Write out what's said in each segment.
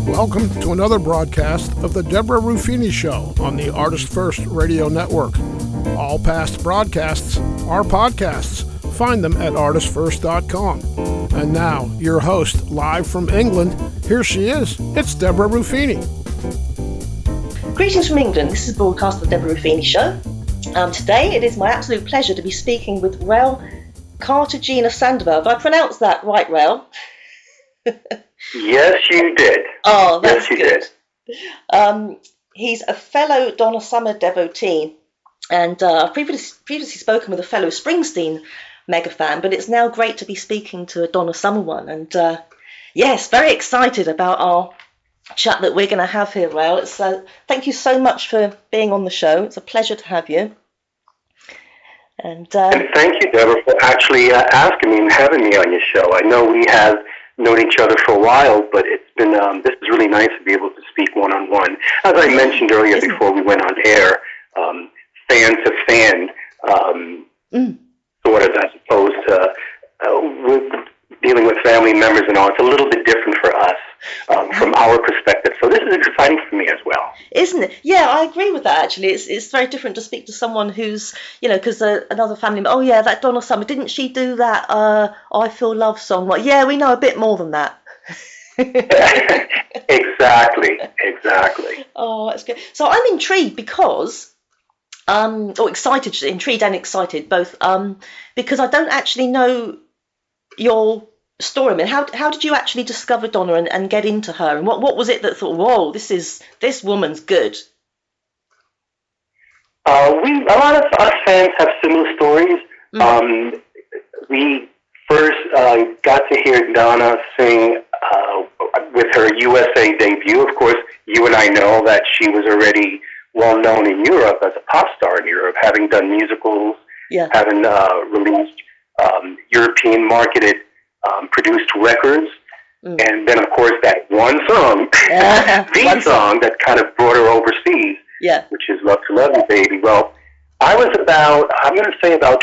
Welcome to another broadcast of the Deborah Ruffini Show on the Artist First Radio Network. All past broadcasts are podcasts. Find them at artistfirst.com. And now, your host, live from England, here she is. It's Deborah Ruffini. Greetings from England. This is a broadcast of the Deborah Ruffini Show. Today, it is my absolute pleasure to be speaking with Rael Cartagena Sandoval. Have I pronounced that right, Rael? Yes, you did. Oh, that's yes, you good. He's a fellow Donna Summer devotee, and I've previously spoken with a fellow Springsteen mega fan, but it's now great to be speaking to a Donna Summer one. And yes, very excited about our chat that we're going to have here, Rael. It's thank you so much for being on the show. It's a pleasure to have you. And thank you, Deborah, for actually asking me and having me on your show. I know we have known each other for a while, but it's been this is really nice to be able to speak one-on-one. As I mentioned earlier before we went on air, fan to fan, sort of, as opposed to with dealing with family members and all. It's a little bit different for us from our perspective. So this is exciting for me as well. Isn't it? Yeah, I agree with that, actually. It's very different to speak to someone who's, because another family member, oh yeah, that Donna Summer, didn't she do that I Feel Love song? Like, yeah, we know a bit more than that. Exactly. Oh, that's good. So I'm intrigued because, intrigued and excited both, because I don't actually know your story. I mean, how did you actually discover Donna and get into her, and what was it that thought, whoa, this woman's good? A lot of us fans have similar stories. We first got to hear Donna sing with her USA debut. Of course, you and I know that she was already well known in Europe as a pop star in Europe, having done musicals, having released European marketed produced records, and then of course that one song, the song that kind of brought her overseas, which is Love to Love You Baby. Well, I was about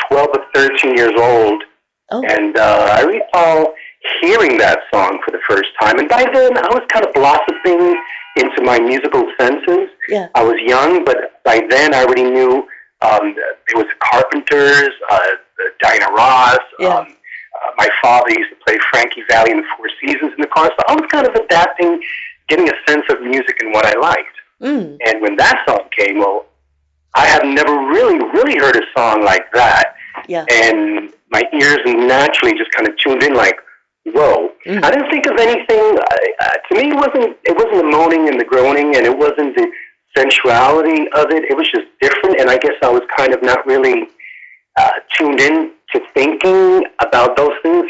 12 or 13 years old, and I recall hearing that song for the first time, and by then I was kind of blossoming into my musical senses. I was young, but by then I already knew there was the Carpenters, Diana Ross, my father used to play Frankie Valli and the Four Seasons in the car, so I was kind of adapting, getting a sense of music and what I liked. And when that song came, well, I have never really heard a song like that. And my ears naturally just kind of tuned in like, whoa. I didn't think of anything. To me, it wasn't the moaning and the groaning, and it wasn't the sensuality of it. It was just different, and I guess I was kind of not really tuned in to thinking about those things.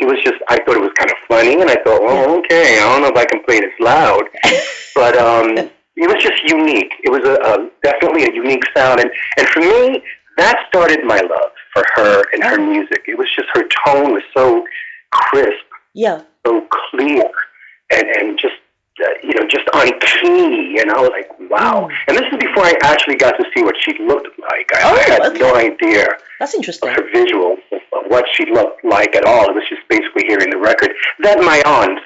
I thought it was kind of funny, and I thought, well, okay, I don't know if I can play this loud, but it was just unique. It was definitely a unique sound, and for me, that started my love for her and her music. It was just, her tone was so crisp, so clear, and just just on key, and I was like, wow. And this is before I actually got to see what she looked like. I had no idea. That's interesting. Of her visuals, of what she looked like at all. It was just basically hearing the record. Then my aunt,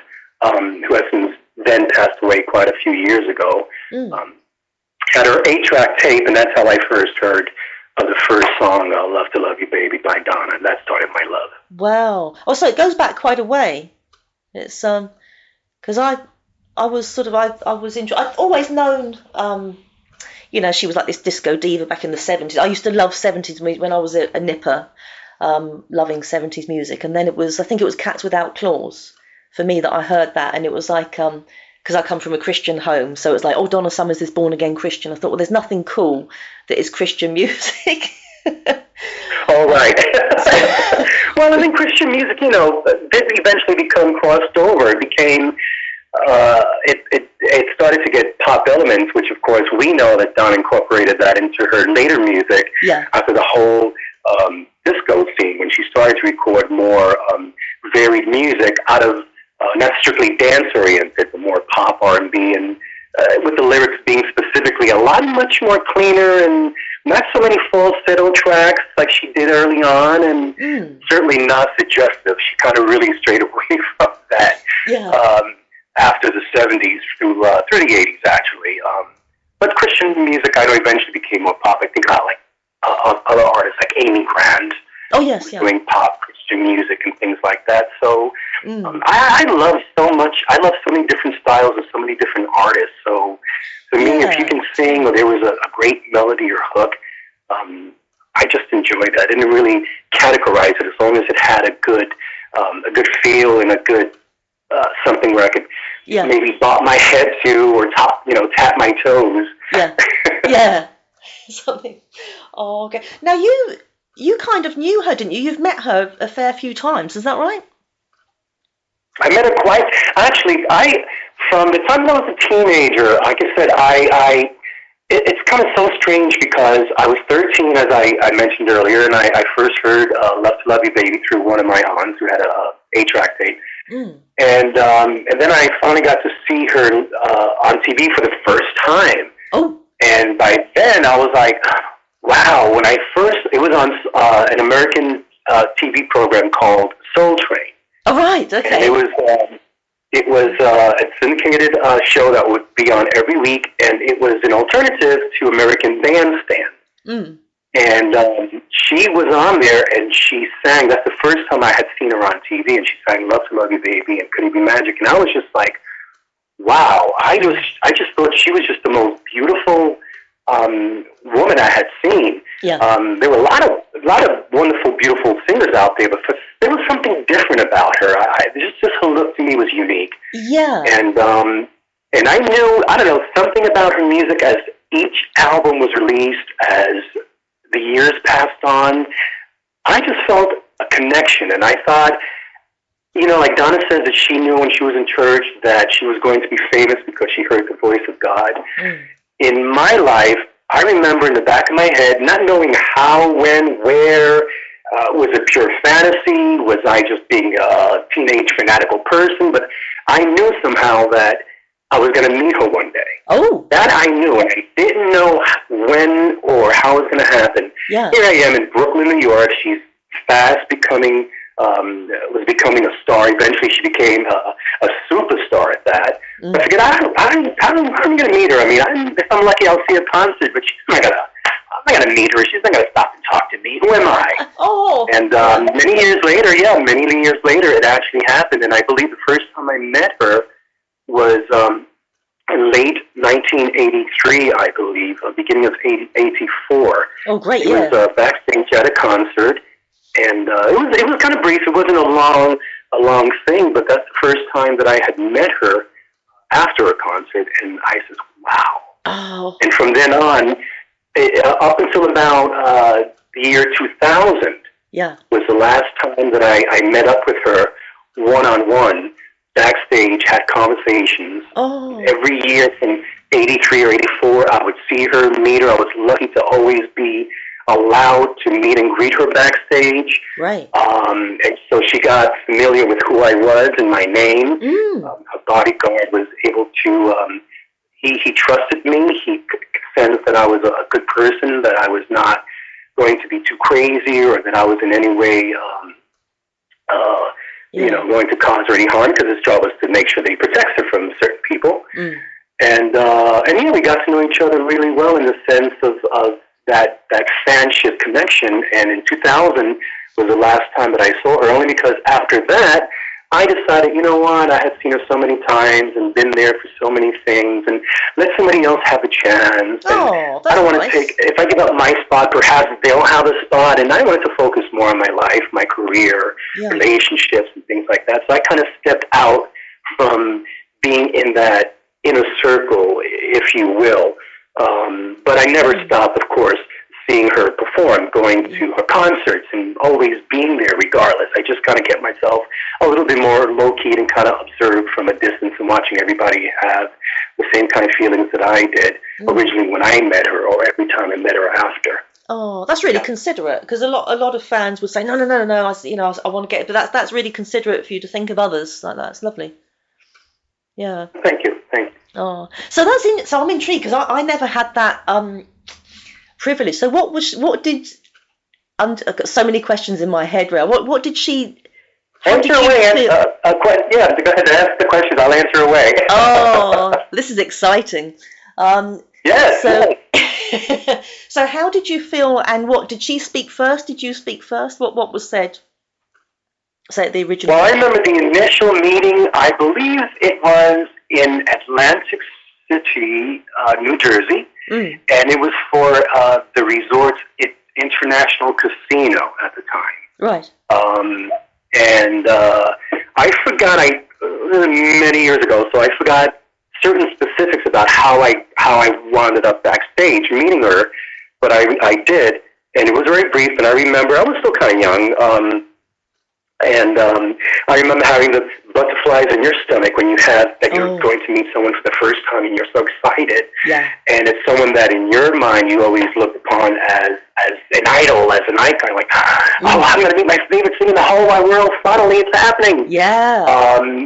who has since then passed away quite a few years ago, had her 8-track tape, and that's how I first heard of the first song, Love to Love You Baby by Donna, and that started my love. Wow. Oh, so it goes back quite a way. It's because I was interested. I've always known, she was like this disco diva back in the 70s. I used to love 70s music when I was a nipper, loving 70s music. And then I think it was Cats Without Claws for me that I heard that. And it was like, because I come from a Christian home. So it was like, oh, Donna Summer's this born again Christian. I thought, well, there's nothing cool that is Christian music. All right. Well, I think Christian music, did eventually become crossed over. It became... it started to get pop elements, which of course we know that Donna incorporated that into her later music after the whole disco scene, when she started to record more varied music out of not strictly dance oriented, but more pop, R&B, and with the lyrics being specifically much more cleaner and not so many falsetto tracks like she did early on, and certainly not suggestive. She kind of really strayed away from that after the 70s through the 80s, actually. But Christian music, I know, eventually became more pop. I think like other artists like Amy Grant. Oh, yes, yeah. Doing pop Christian music and things like that. So I love so much. I love so many different styles and so many different artists. So to me, if you can sing or there was a great melody or hook, I just enjoyed that. I didn't really categorize it as long as it had a good feel and a good something where I could maybe bob my head to or tap my toes. Yeah, yeah, something. Oh, okay. Now you kind of knew her, didn't you? You've met her a fair few times, is that right? I met her from the time I was a teenager, like I said, it's kind of so strange because I was 13, as I mentioned earlier, and I first heard Love to Love You Baby through one of my aunts who had a 8-track tape. And then I finally got to see her on TV for the first time. Oh. And by then I was like, wow, it was on an American TV program called Soul Train. Oh, right, okay. And it was a syndicated show that would be on every week, and it was an alternative to American Bandstand. And she was on there, and she sang. That's the first time I had seen her on TV, and she sang "Love to Love You, Baby" and "Could It Be Magic," and I was just like, wow. I just thought she was just the most beautiful woman I had seen. Yeah. There were a lot of wonderful, beautiful singers out there, but there was something different about her. Just her look to me was unique. Yeah. And I knew, I don't know, something about her music as each album was released, as the years passed on, I just felt a connection, and I thought, like Donna says that she knew when she was in church that she was going to be famous because she heard the voice of God. In my life, I remember in the back of my head not knowing how, when, where. Was it pure fantasy? Was I just being a teenage fanatical person? But I knew somehow that I was going to meet her one day. Oh. That I knew, and I didn't know when or how it was going to happen. Yeah. Here I am in Brooklyn, New York. She's fast becoming a star. Eventually, she became a superstar at that. I figured, I'm going to meet her. I mean, if I'm lucky, I'll see a concert, but she's not going to. I'm not going to meet her. She's not going to stop and talk to me. Who am I? Oh. And many years later, it actually happened. And I believe the first time I met her was in late 1983, I believe, beginning of 84. Oh, great! It was backstage at a concert, and it was kind of brief. It wasn't a long thing, but that's the first time that I had met her after a concert, and I said, "Wow!" Oh. And from then on, up until about the year 2000, was the last time that I met up with her one-on-one. Backstage, had conversations. Oh. Every year from 83 or 84, I would see her, meet her. I was lucky to always be allowed to meet and greet her backstage. Right. And so she got familiar with who I was and my name. Her bodyguard was able to, he trusted me. He sensed that I was a good person, that I was not going to be too crazy, or that I was in any way going to cause her any harm, because his job was to make sure that he protects her from certain people. And we got to know each other really well in the sense of that fanship connection. And in 2000 was the last time that I saw her, only because after that, I decided, you know what, I had seen her so many times and been there for so many things, and let somebody else have a chance. Oh, that's I don't want nice. to if I give up my spot, perhaps they'll have a spot, and I wanted to focus more on my life, my career, relationships, and things like that. So I kind of stepped out from being in that inner circle, if you will. But I never stopped, of course, seeing her perform, going to her concerts, and always being there regardless. I just kind of kept myself a little bit more low-key and kind of observed from a distance and watching everybody have the same kind of feelings that I did originally when I met her, or every time I met her after. Oh, that's really considerate, because a lot of fans would say, no, I want to get it, but that's really considerate for you to think of others like that. It's lovely. Yeah. Thank you. Oh, so so I'm intrigued, because I never had that privilege. So what did? I've got so many questions in my head, Rael. What did she? Answer away. Yeah, go ahead and ask the questions. I'll answer away. Oh, this is exciting. Yes. So, so how did you feel, and what did she speak first? Did you speak first? What was said? Say the original. Well, I remember the initial meeting. I believe it was in Atlantic City, New Jersey, and it was for the Resort International Casino at the time. Right. And I forgot. Many years ago, so I forgot certain specifics about how I wound up backstage meeting her, but I did, and it was very brief. And I remember I was still kind of young. And I remember having the butterflies in your stomach when you have that you're going to meet someone for the first time, and you're so excited. Yeah. And it's someone that in your mind you always look upon as an idol, as an icon. Like, I'm going to meet my favorite singer in the whole wide world. Finally, it's happening. Yeah.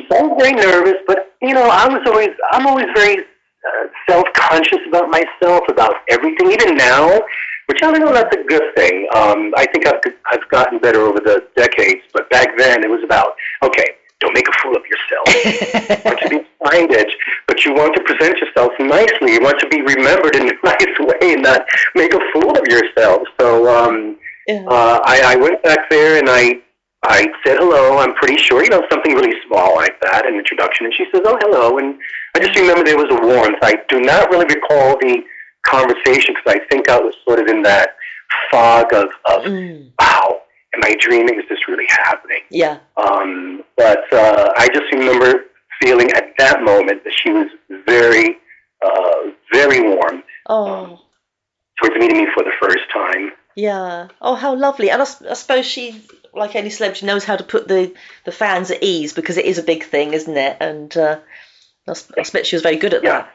So I was very nervous, but I'm always very self-conscious about myself, about everything, even now. Which I don't know, that's a good thing. I think I've gotten better over the decades, but back then it was about, okay, don't make a fool of yourself. You want to be blinded, but you want to present yourself nicely. You want to be remembered in a nice way and not make a fool of yourself. So I went back there and I said hello. I'm pretty sure, something really small like that, an introduction. And she says, oh, hello. And I just remember there was a warmth. I do not really recall the conversation because I think I was sort of in that fog of wow, am I dreaming? Is this really happening? Yeah. But I just remember feeling at that moment that she was very, very warm towards meeting me for the first time. Yeah. Oh, how lovely. And I suppose she, like any celebrity, knows how to put the fans at ease, because it is a big thing, isn't it? And I expect she was very good at that.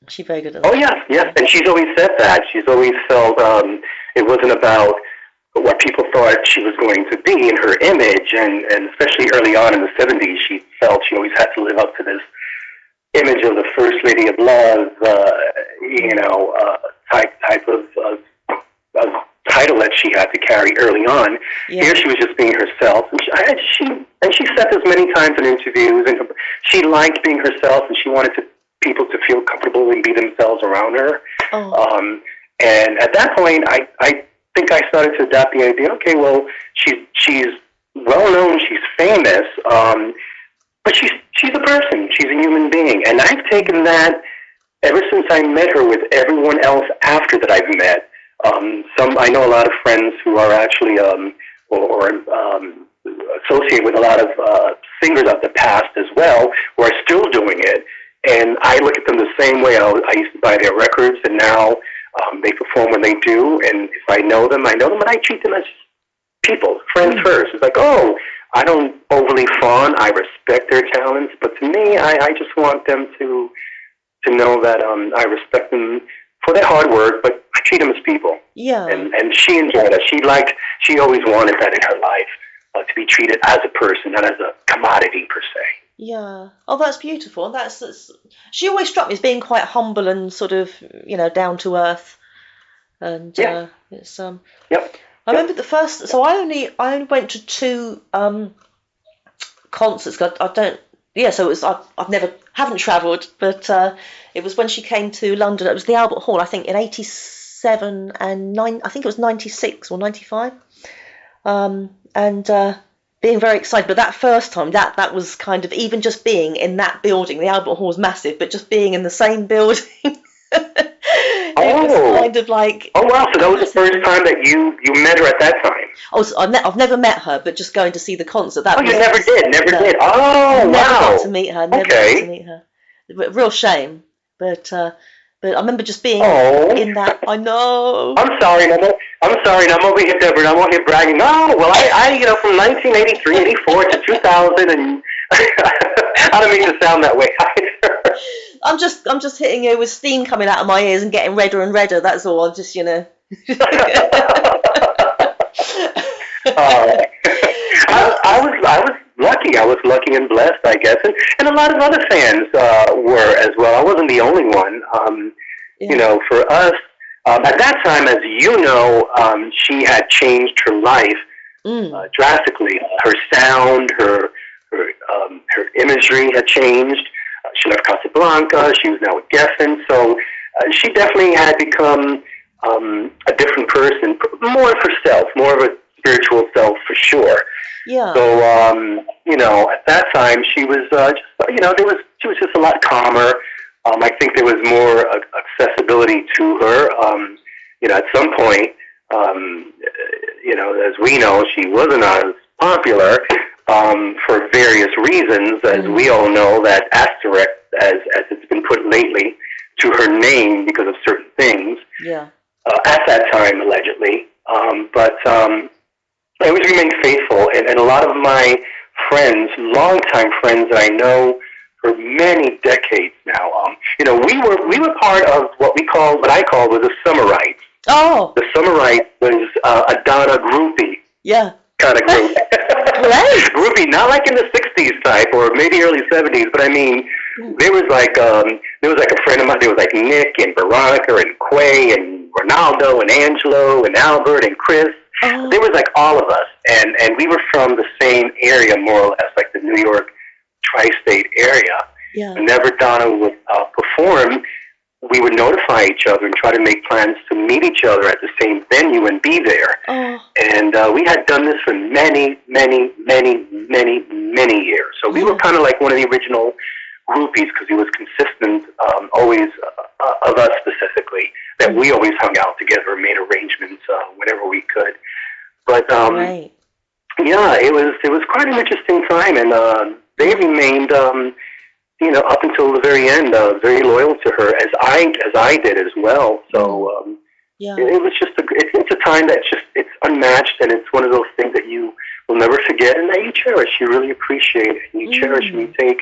She's very good at that. Oh, yes. And she's always said that. She's always felt it wasn't about what people thought she was going to be in her image, and especially early on in the 70s, she felt she always had to live up to this image of the First Lady of Love, type of title that she had to carry early on. Yeah. Here she was just being herself, and she said this many times in interviews, and she liked being herself, and she wanted people to feel comfortable and be themselves around her. And at that point, I think I started to adopt the idea, okay, well, she's well-known, she's famous, but she's a person, she's a human being. And I've taken that ever since I met her with everyone else after that I've met. I know a lot of friends who are actually associated with a lot of singers of the past as well, who are still doing it. And I look at them the same way. I used to buy their records, and now they perform when they do. And if I know them, and I treat them as people, friends first. It's like, oh, I don't overly fawn. I respect their talents. But to me, I just want them to know that I respect them for their hard work, but I treat them as people. Yeah. And she enjoyed that. She always wanted that in her life, to be treated as a person, not as a commodity per se. Yeah. Oh, that's beautiful. That's she always struck me as being quite humble and sort of, down to earth. And it's Yep. I remember the first. So I only went to 2 concerts. I don't. Yeah. So it was. Haven't travelled, but it was when she came to London. It was the Albert Hall, I think, in '87 and 9. I think it was '96 or '95. Being very excited, but that first time, that was kind of, even just being in that building, the Albert Hall is massive, but just being in the same building, it was kind of like... Oh, wow, so that was the first time that you met her at that time? I've never met her, but just going to see the concert. You never did? Oh, never wow. Got to meet her, never got to meet her. Real shame, but I remember just being in that. I know. I'm sorry, I'm over here, Deborah. I'm over here bragging. Oh, well, I from 1983, 84 to 2000, and I don't mean to sound that way either. I'm just hitting you with steam coming out of my ears and getting redder and redder. That's all. I'm just, I was lucky. I was lucky and blessed, I guess, and a lot of other fans were as well. I wasn't the only one. For us, At that time, as you know, she had changed her life drastically. Her sound, her imagery had changed. She left Casablanca. She was now with Geffen. So she definitely had become a different person, more of herself, more of a spiritual self for sure. Yeah. So, at that time, she was she was just a lot calmer. I think there was more accessibility to her. At some point, as we know, she wasn't as popular for various reasons, as we all know, that asterisk, as it's been put lately, to her name because of certain things. Yeah. At that time, allegedly. But I always remained faithful, and a lot of my friends, longtime friends that I know for many decades now, we were part of what I call was the Summerites. Oh. The Summerites was a Donna groupie. Yeah. Kind of group. Great. Groupie, not like in the 60s type or maybe early 70s, but I mean, there was like a friend of mine. There was like Nick and Veronica and Quay and Ronaldo and Angelo and Albert and Chris. Oh. There was like all of us, and we were from the same area, more or less, like the New York tri-state area. Yeah. Whenever Donna would perform, we would notify each other and try to make plans to meet each other at the same venue and be there. Oh. And we had done this for many, many, many, many, many years. So we were kind of like one of the original groupies, because he was consistent, always of us specifically, that we always hung out together and made arrangements whenever we could. But Right. yeah, it was quite an interesting time, and they remained, up until the very end, very loyal to her, as I did as well. So Yeah. it was just it's a time that's it's unmatched, and it's one of those things that you will never forget, and that you cherish, you really appreciate, and you cherish, and you take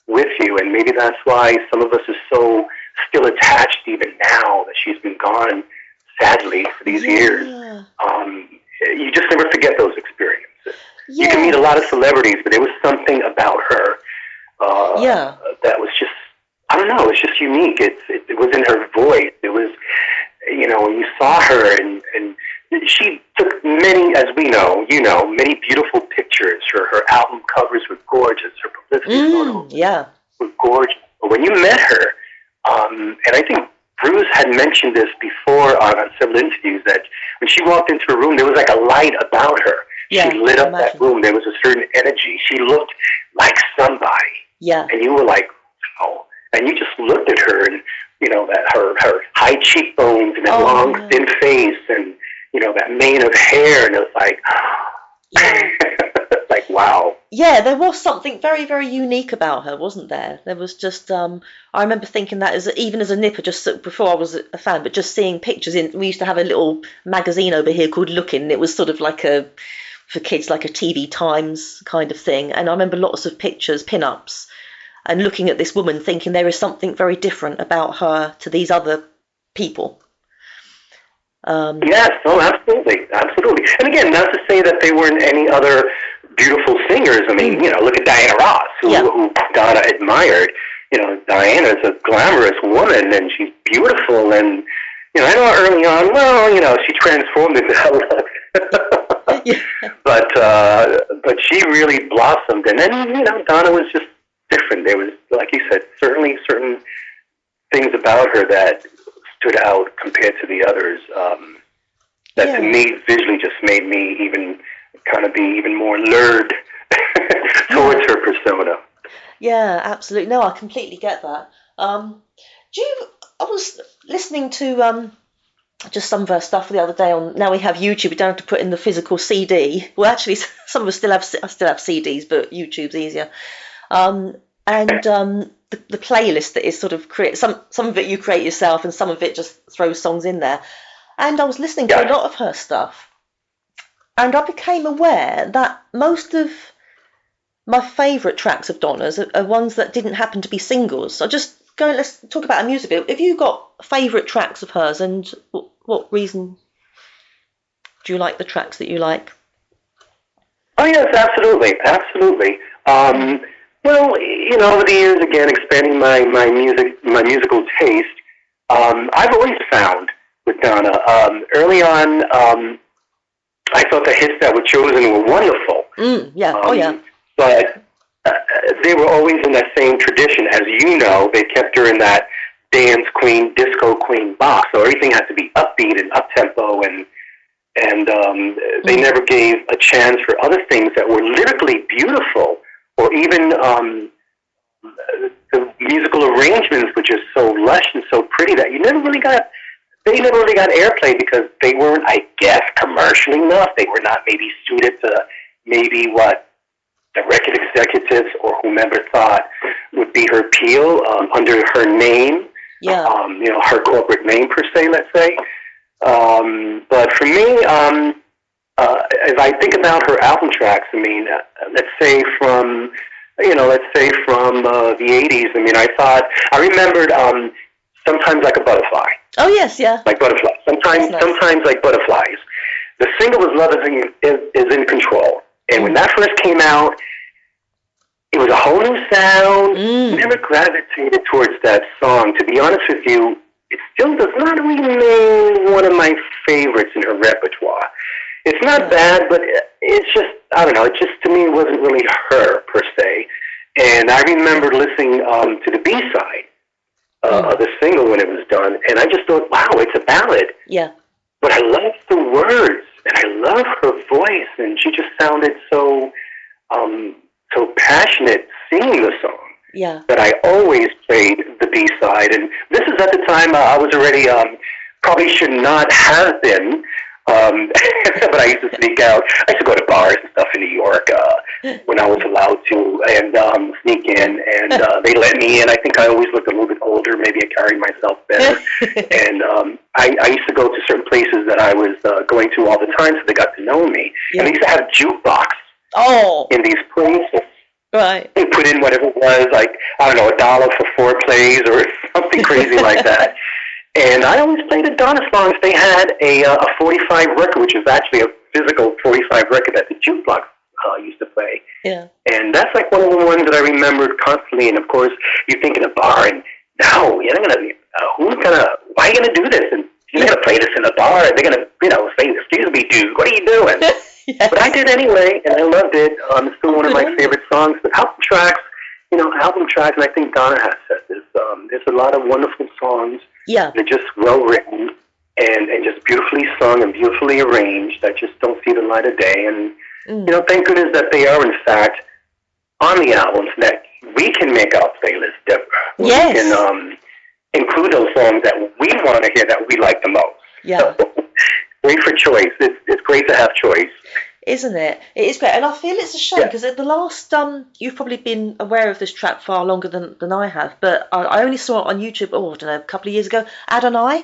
with you. And maybe that's why some of us are so still attached even now that she's been gone, sadly, for these years. You just never forget those experiences. You can meet a lot of celebrities, but there was something about her that was just, I don't know, it's just unique. It was in her voice. It was, when you saw her, and she took many, as we know, many beautiful pictures. Her album covers were gorgeous. Her publicity photos were gorgeous. But when you met her, and I think Bruce had mentioned this before on several interviews, that when she walked into a room, there was like a light about her. Yeah, she lit up that room. There was a certain energy. She looked like somebody. Yeah. And you were like, oh. And you just looked at her, and, that her high cheekbones and that long, thin face, and, that mane of hair, and it was like, like, wow. Yeah, there was something very, very unique about her, wasn't there? There was just, I remember thinking that even as a nipper, just before I was a fan, but just seeing pictures we used to have a little magazine over here called Lookin', and it was sort of like for kids, like a TV Times kind of thing. And I remember lots of pictures, pin-ups, and looking at this woman thinking there is something very different about her to these other people. Yes, absolutely. And again, not to say that there weren't any other beautiful singers. I mean, look at Diana Ross, who Donna admired. Diana's a glamorous woman, and she's beautiful. And, I know early on, she transformed into that look. But she really blossomed. And then, Donna was just different. There was, like you said, certainly certain things about her that stood out compared to the others, that to me visually just made me even kind of be even more lured towards her persona. Yeah, absolutely. No, I completely get that. I was listening to just some of her stuff the other day on. Now we have YouTube. We don't have to put in the physical CD. Well, actually, some of us still have CDs, but YouTube's easier. The playlist that is sort of some of it you create yourself, and some of it just throws songs in there. And I was listening to a lot of her stuff, and I became aware that most of my favourite tracks of Donna's are ones that didn't happen to be singles. So let's talk about her music a bit. Have you got favourite tracks of hers, and what reason do you like the tracks that you like? Oh yes, absolutely. Well, over the years, again, expanding my musical taste, I've always found with Donna. Early on, I thought the hits that were chosen were wonderful. Yeah. But they were always in that same tradition. As you know, they kept her in that dance queen, disco queen box. So everything had to be upbeat and up-tempo, and they never gave a chance for other things that were lyrically beautiful, or even the musical arrangements were just so lush and so pretty that they never really got airplay because they weren't, I guess, commercial enough. They were not maybe suited to maybe what the record executives or whomever thought would be her appeal under her name, her corporate name per se, let's say. But for me, if I think about her album tracks, I mean, let's say from the 80s, I mean, I remembered Sometimes Like a Butterfly. Oh, yes, yeah. Like Butterflies. Sometimes Like Butterflies. The single was Love is in Control. And when that first came out, it was a whole new sound. Never gravitated towards that song. To be honest with you, it still does not remain one of my favorites in her repertoire. It's not bad, but it's just, I don't know, it just, to me, wasn't really her, per se. And I remember listening to the B-side of the single when it was done, and I just thought, wow, it's a ballad. Yeah. But I love the words, and I love her voice, and she just sounded so passionate singing the song. Yeah. That I always played the B-side, and this is at the time I was already, probably should not have been, but I used to sneak out. I used to go to bars and stuff in New York when I was allowed to, and sneak in, and they let me in. I think I always looked a little bit older. Maybe I carried myself better. And I used to go to certain places that I was going to all the time, so they got to know me. Yeah. And they used to have jukebox in these places. Right. They put in whatever it was, like, I don't know, $1 for 4 plays or something crazy like that. And I always played the Donna songs. They had a 45 record, which is actually a physical 45 record that the jukebox used to play. Yeah. And that's like one of the ones that I remembered constantly. And of course, you think in a bar, and no, you're not gonna. Why are you gonna do this? And you're gonna play this in a bar. They're gonna, say, "Excuse me, dude, what are you doing?" Yes. But I did anyway, and I loved it. It's still one of my favorite songs. But album tracks, and I think Donna has said this. There's a lot of wonderful songs. Yeah. They're just well written and just beautifully sung and beautifully arranged that just don't see the light of day. And, thank goodness that they are, in fact, on the albums, that we can make our playlist, Deborah. Yes. We can include those songs that we want to hear, that we like the most. Yeah. So, great for choice. It's great to have choice. Isn't it? It is great. And I feel it's a shame because at the last, you've probably been aware of this track far longer than I have, but I only saw it on YouTube, I don't know, a couple of years ago, Adonai.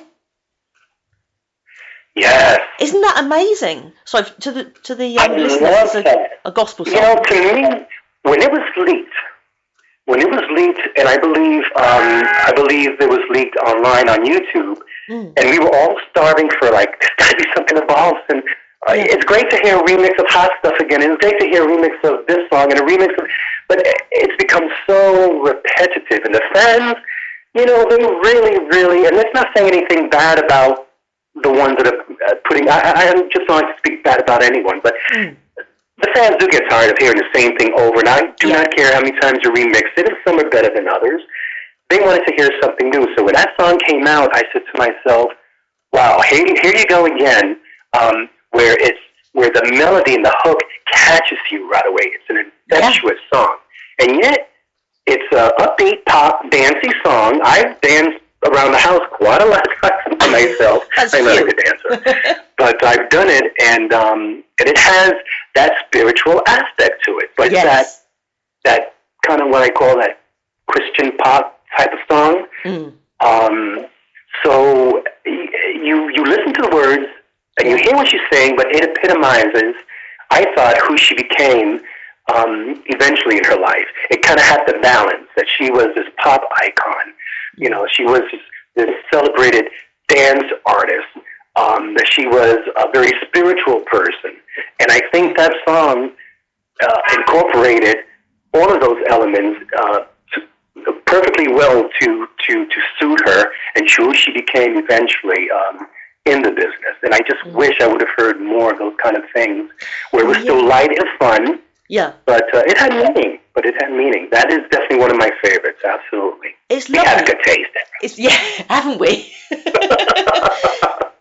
Yes. Isn't that amazing? So to the listeners, it's a gospel song. To me, when it was leaked, and I believe it was leaked online on YouTube, and we were all starving for, like, there's got to be something involved, and it's great to hear a remix of Hot Stuff again, and it's great to hear a remix of this song, and a remix of, but it's become so repetitive, and the fans, they really, really, and let's not say anything bad about the ones that are putting, I just don't like to speak bad about anyone, but the fans do get tired of hearing the same thing over, and I do not care how many times you remix it, and some are better than others. They wanted to hear something new, so when that song came out, I said to myself, wow, here you go again, where the melody and the hook catches you right away. It's an infectious song. And yet, it's an upbeat, pop, dancey song. I've danced around the house quite a lot of times by myself. I'm not a good dancer. But I've done it, and it has that spiritual aspect to it. But it's that kind of what I call that Christian pop type of song. So you listen to the words, and you hear what she's saying, but it epitomizes, I thought, who she became eventually in her life. It kind of had the balance that she was this pop icon. She was this celebrated dance artist, that she was a very spiritual person. And I think that song incorporated all of those elements perfectly well to suit her and who she became eventually. in the business. And I just wish I would have heard more of those kind of things where it was still light and fun. Yeah. But it had meaning. That is definitely one of my favorites, absolutely. It's we lovely. have good taste. Haven't we?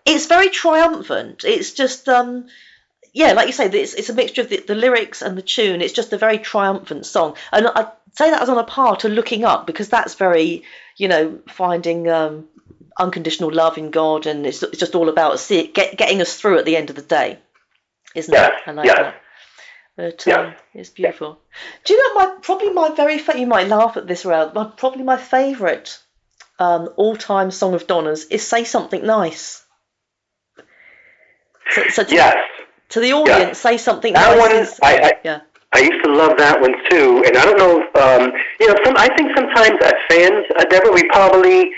It's very triumphant. It's just, like you say, it's a mixture of the lyrics and the tune. It's just a very triumphant song. And I say that as on a par to Looking Up, because that's very, finding unconditional love in God, and it's just all about getting us through at the end of the day, isn't it? I like that. But it's beautiful. Do you know probably my very favorite? You might laugh at this, Rael. Probably my favourite all-time song of Donna's is "Say Something Nice." So to the audience, "Say Something Nice." That one, I used to love that one too, and I don't know if I think sometimes as fans, Deborah, we probably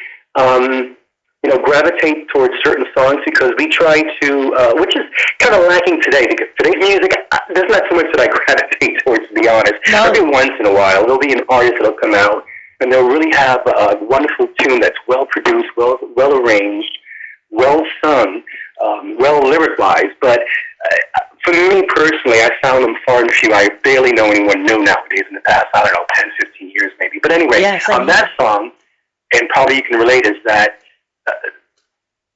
gravitate towards certain songs because we try to, which is kind of lacking today, because today's music, there's not so much that I gravitate towards, to be honest. No. Every once in a while, there'll be an artist that'll come out, and they'll really have a wonderful tune that's well-produced, well-arranged, well-sung, well-lyricized, but for me personally, I found them far and few. I barely know anyone new nowadays in the past, 10, 15 years maybe. But anyway, that song, and probably you can relate, is that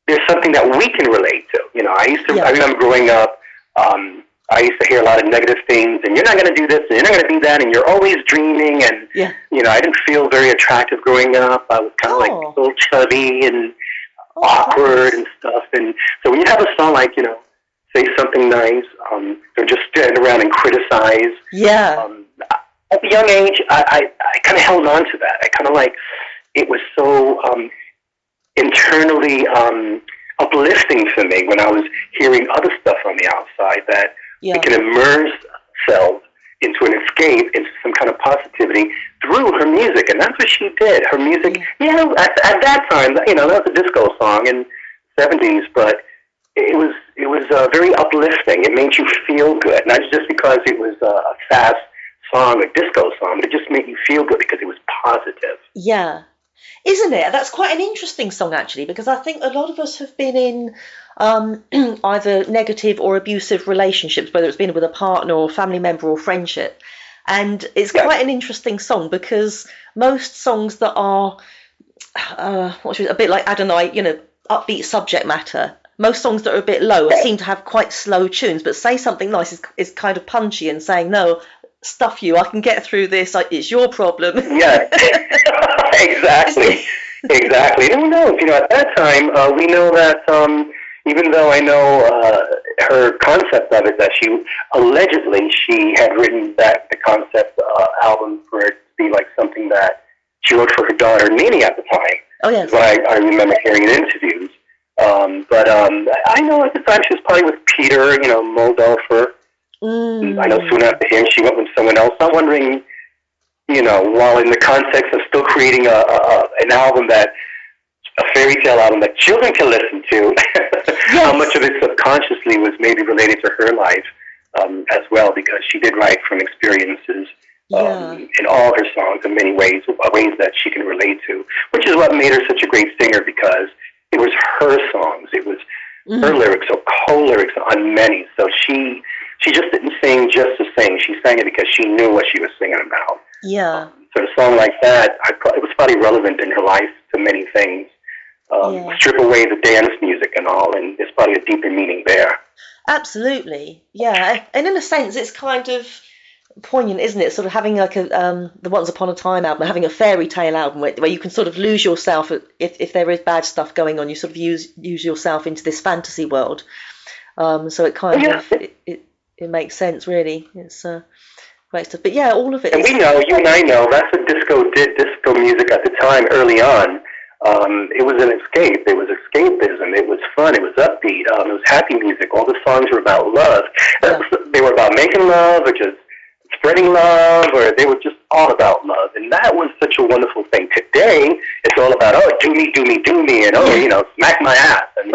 there's something that we can relate to. I remember growing up, I used to hear a lot of negative things, and you're not going to do this, and you're not going to do that, and you're always dreaming, and, I didn't feel very attractive growing up. I was kind of like a little chubby and awkward and stuff. And so when you have a song like, Say Something Nice, or just stand around and criticize. Yeah. At a young age, I kind of held on to that. I kind of it was so internally uplifting for me when I was hearing other stuff on the outside, that we can immerse ourselves into an escape, into some kind of positivity through her music. And that's what she did. Her music, at that time, that was a disco song in the 70s, but it was very uplifting. It made you feel good, not just because it was a fast song, a disco song, but it just made you feel good because it was positive. Yeah. Isn't it? That's quite an interesting song, actually, because I think a lot of us have been in either negative or abusive relationships, whether it's been with a partner or family member or friendship. And it's quite an interesting song, because most songs that are a bit like Adonai, upbeat subject matter, most songs that are a bit low seem to have quite slow tunes, but Say Something Nice is kind of punchy and saying, no, stuff you, I can get through this, it's your problem. Yeah, exactly. And who knows, at that time, we know that even though I know her concept of it, that she had written the concept album for it to be like something that she wrote for her daughter, Nene, at the time. Oh, yes. What I remember hearing in interviews. But I know at the time she was probably with Peter, Moldorfer. I know soon after him she went with someone else. I'm wondering, while in the context of still creating an album a fairy tale album that children can listen to, how much of it subconsciously was maybe related to her life as well, because she did write from experiences in all her songs in many ways that she can relate to, which is what made her such a great singer, because it was her songs. It was her lyrics, or co-lyrics on many. So she just didn't sing just to sing. She sang it because she knew what she was singing about. Yeah. So a song like that, it was probably relevant in her life to many things. Strip away the dance music and all, and there's probably a deeper meaning there. Absolutely. Yeah. And in a sense, it's kind of poignant, isn't it? Sort of having like the Once Upon a Time album, having a fairy tale album where you can sort of lose yourself if there is bad stuff going on. You sort of use yourself into this fantasy world. So it kind of it makes sense, really. It's great stuff. But yeah, all of it. And we know, you and I know, that's what disco did. Disco music at the time, early on, it was an escape. It was escapism. It was fun. It was upbeat. It was happy music. All the songs were about love. They were about making love, or just spreading love, or they were just all about love. And that was such a wonderful thing. Today, it's all about, do me, and, smack my ass. And,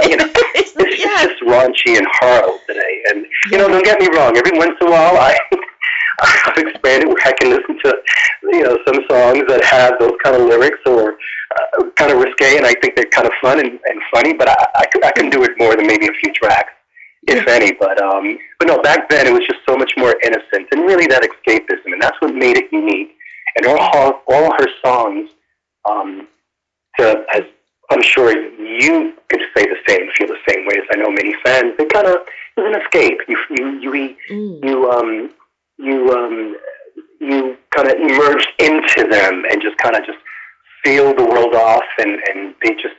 it's just raunchy and horrible today. And, don't get me wrong, every once in a while, I've expanded where I can listen to, some songs that have those kind of lyrics or kind of risque, and I think they're kind of fun and funny. But I can do it more than maybe a few tracks, if any. But no, back then it was just so much more innocent and really that escapism, and that's what made it unique. And all her songs, as I'm sure you could say the same, feel the same way as I know many fans. They kind of is an escape. You kind of emerged into them and just kind of just feel the world off, and they just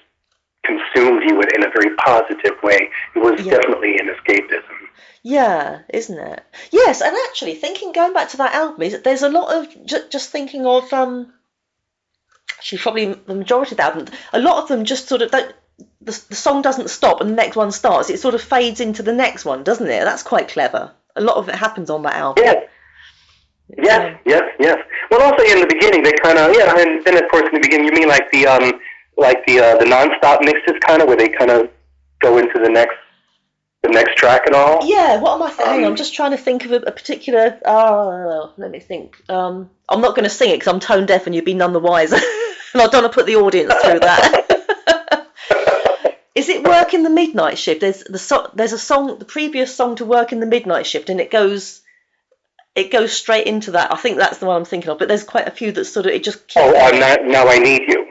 consumed you in a very positive way. It was definitely an escapism. Yeah, isn't it? Yes, and actually, going back to that album, there's a lot of just thinking of actually probably the majority of the album. A lot of them just sort of the song doesn't stop and the next one starts. It sort of fades into the next one, doesn't it? That's quite clever. A lot of it happens on that album. Yeah. Yes. Well, also in the beginning they kind of and then of course in the beginning you mean like the non-stop mixes kind of where they kind of go into the next track and all. Yeah. What am I thinking? Hang on, I'm just trying to think of a particular. Let me think. I'm not going to sing it because I'm tone deaf and you'd be none the wiser, and I don't want to put the audience through that. Is it Work in the Midnight Shift? There's a song, the previous song to Work in the Midnight Shift, and it goes straight into that. I think that's the one I'm thinking of. But there's quite a few that sort of it just. Now I Need You.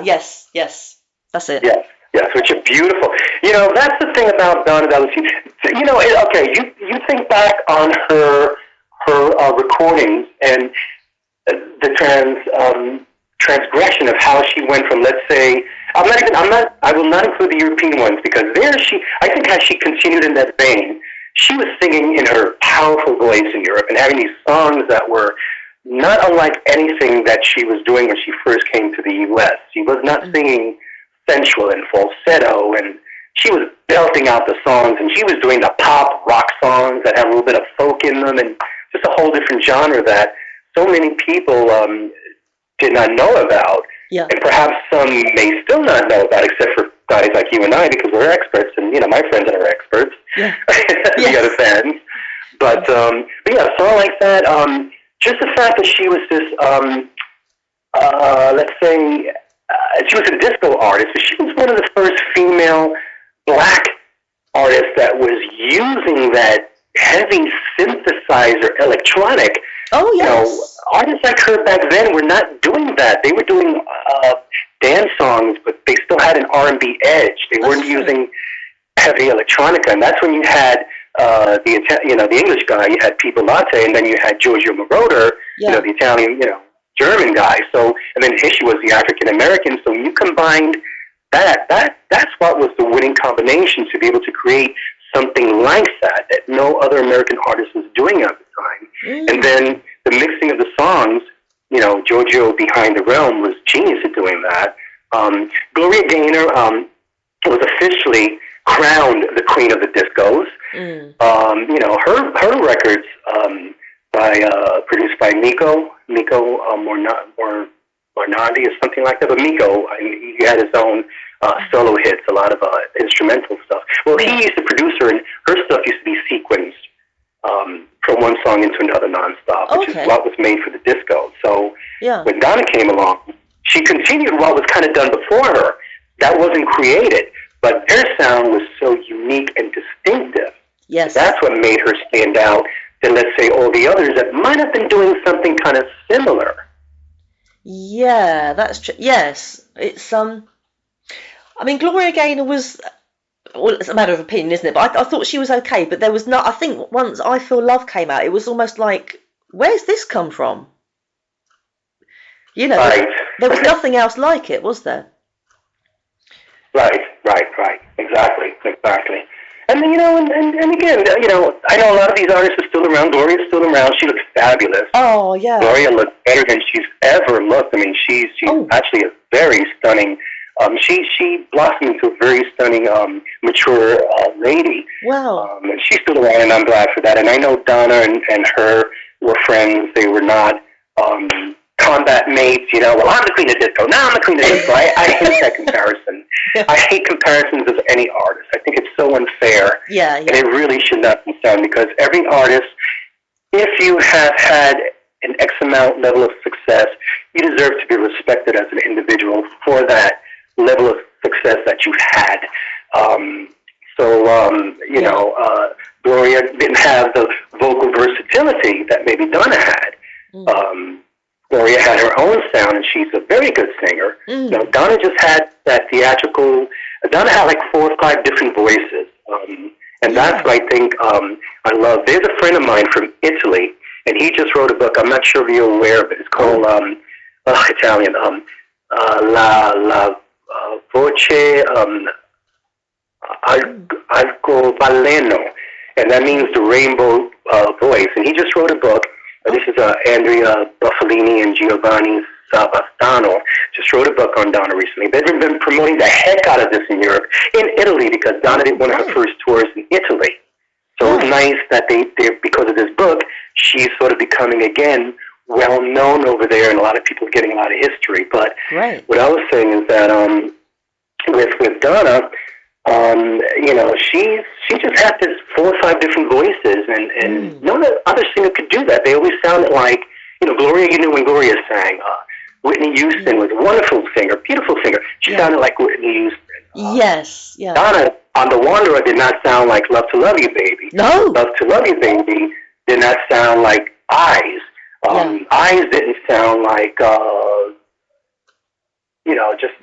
Yes, that's it. Yes, which is beautiful. That's the thing about Donna. You think back on her recordings and the transgression of how she went from, let's say, I will not include the European ones because I think as she continued in that vein, she was singing in her powerful voice in Europe and having these songs that were not unlike anything that she was doing when she first came to the U.S. She was not singing sensual and falsetto, and she was belting out the songs, and she was doing the pop rock songs that had a little bit of folk in them, and just a whole different genre that so many people did not know about, and perhaps some may still not know about, except for guys like you and I, because we're experts, and my friends are experts, the other fans. But yeah, a song like that, just the fact that she was this, let's say, she was a disco artist, but she was one of the first female black artists that was using that heavy synthesizer electronic. Oh, yes. Artists like her back then were not doing that. They were doing dance songs, but they still had an R&B edge. They weren't using heavy electronica, and that's when you had the English guy. You had Pete Bellotte, and then you had Giorgio Moroder, the Italian, German guy. So, and then Hishy was the African American. So when you combined that's what was the winning combination to be able to create something like that no other American artist was doing at the time. And then the mixing of the songs, Giorgio behind the realm was genius at doing that. Gloria Gaynor was officially crowned the queen of the discos. Her records produced by Miko Mornandi or something like that. But Miko, he had his own solo hits, a lot of instrumental stuff. Well, he used to produce her, and her stuff used to be sequenced from one song into another nonstop, which is what was made for the disco. So when Donna came along, she continued what was kind of done before her. That wasn't created, but their sound was so unique and distinctive. Yes. That's what made her stand out than, let's say, all the others that might have been doing something kind of similar. Yeah, that's true. Yes, it's Gloria Gaynor was. Well, it's a matter of opinion, isn't it? But I thought she was okay. But there was not. I think once I Feel Love came out, it was almost like, where's this come from? Right. There was nothing else like it, was there? Right. Exactly. And and again, I know a lot of these artists are still around. Gloria's still around. She looks fabulous. Oh, yeah. Gloria looks better than she's ever looked. I mean, she's actually a very stunning. She blossomed into a very stunning, mature lady. Wow. And she's still around, and I'm glad for that. And I know Donna and her were friends. They were not combat mates. Well, I'm the queen of disco. Now I'm the queen of disco. I hate that comparison. I hate comparisons of any artist. I think it's so unfair. Yeah. And it really should not be done because every artist if you have had an X amount level of success, you deserve to be respected as an individual for that level of success that you've had. Gloria didn't have the vocal versatility that maybe Donna had. Gloria had her own sound, and she's a very good singer. Now, Donna just had that theatrical. Donna had like 4 or 5 different voices, and that's what I think I love. There's a friend of mine from Italy, and he just wrote a book. I'm not sure if you're aware of it. It's called Italian. La voce arcobaleno, and that means the rainbow voice. And he just wrote a book. This is Andrea Buffalini and Giovanni Savastano just wrote a book on Donna recently. They've been promoting the heck out of this in Europe, in Italy, because Donna did one of her first tours in Italy. So it's nice that they because of this book, she's sort of becoming again well known over there, and a lot of people are getting a lot of history. But what I was saying is that with Donna, she just had this 4 or 5 different voices, and no other singer could do that. They always sounded like, Gloria, when Gloria sang. Whitney Houston was a wonderful singer, beautiful singer. She sounded like Whitney Houston. Yes, yeah. Donna on The Wanderer did not sound like Love to Love You, Baby. No. Love to Love You, Baby did not sound like Eyes. Eyes didn't sound like,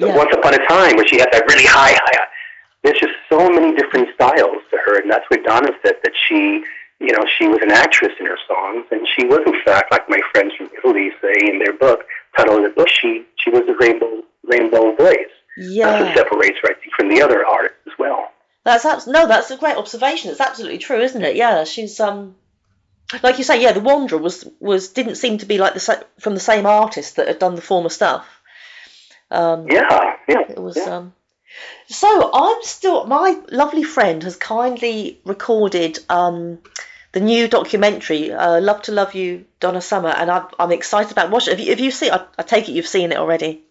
Once Upon a Time, where she had that really high. There's just so many different styles to her, and that's what Donna said, that she was an actress in her songs, and she was, in fact, like my friends from Italy say in their book, title of the book, she was a rainbow voice. Yeah. That's what separates her, I think, from the other artists as well. That's a great observation. It's absolutely true, isn't it? Yeah, she's like you say, The Wanderer didn't seem to be like from the same artist that had done the former stuff. It was. So my lovely friend has kindly recorded the new documentary, Love to Love You, Donna Summer, and I'm excited about watching it. Have you seen? I take it you've seen it already.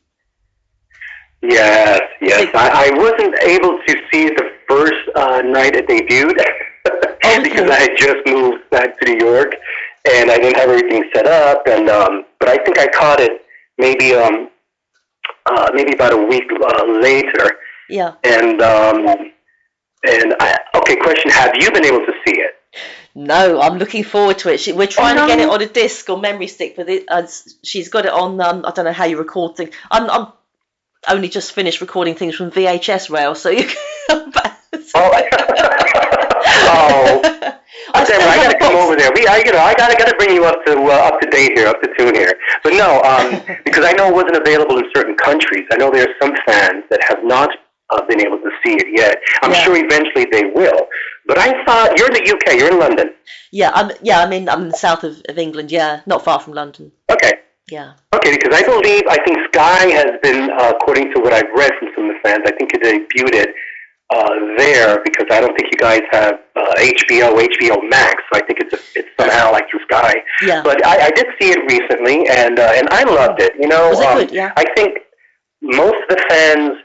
Yes. I wasn't able to see it the first night it debuted because I had just moved back to New York and I didn't have everything set up. And but I think I caught it maybe about a week later. Yeah. And question: have you been able to see it? No, I'm looking forward to it. We're trying to get it on a disc or memory stick, but she's got it on. I don't know how you record things. I'm only just finished recording things from VHS Rail, so you can. I got to come over there. I got to bring you up to date here, up to tune here. But no, because I know it wasn't available in certain countries. I know there are some fans that have not been able to see it yet. I'm sure eventually they will. But I thought you're in the UK. You're in London. I'm in the south of England. Yeah, not far from London. Okay. Yeah. Okay, because I think Sky has been, according to what I've read from some of the fans, I think it debuted it there, because I don't think you guys have HBO Max, so I think it's somehow like through Sky. Yeah. But I did see it recently, and I loved it. Was it good? Yeah. I think most of the fans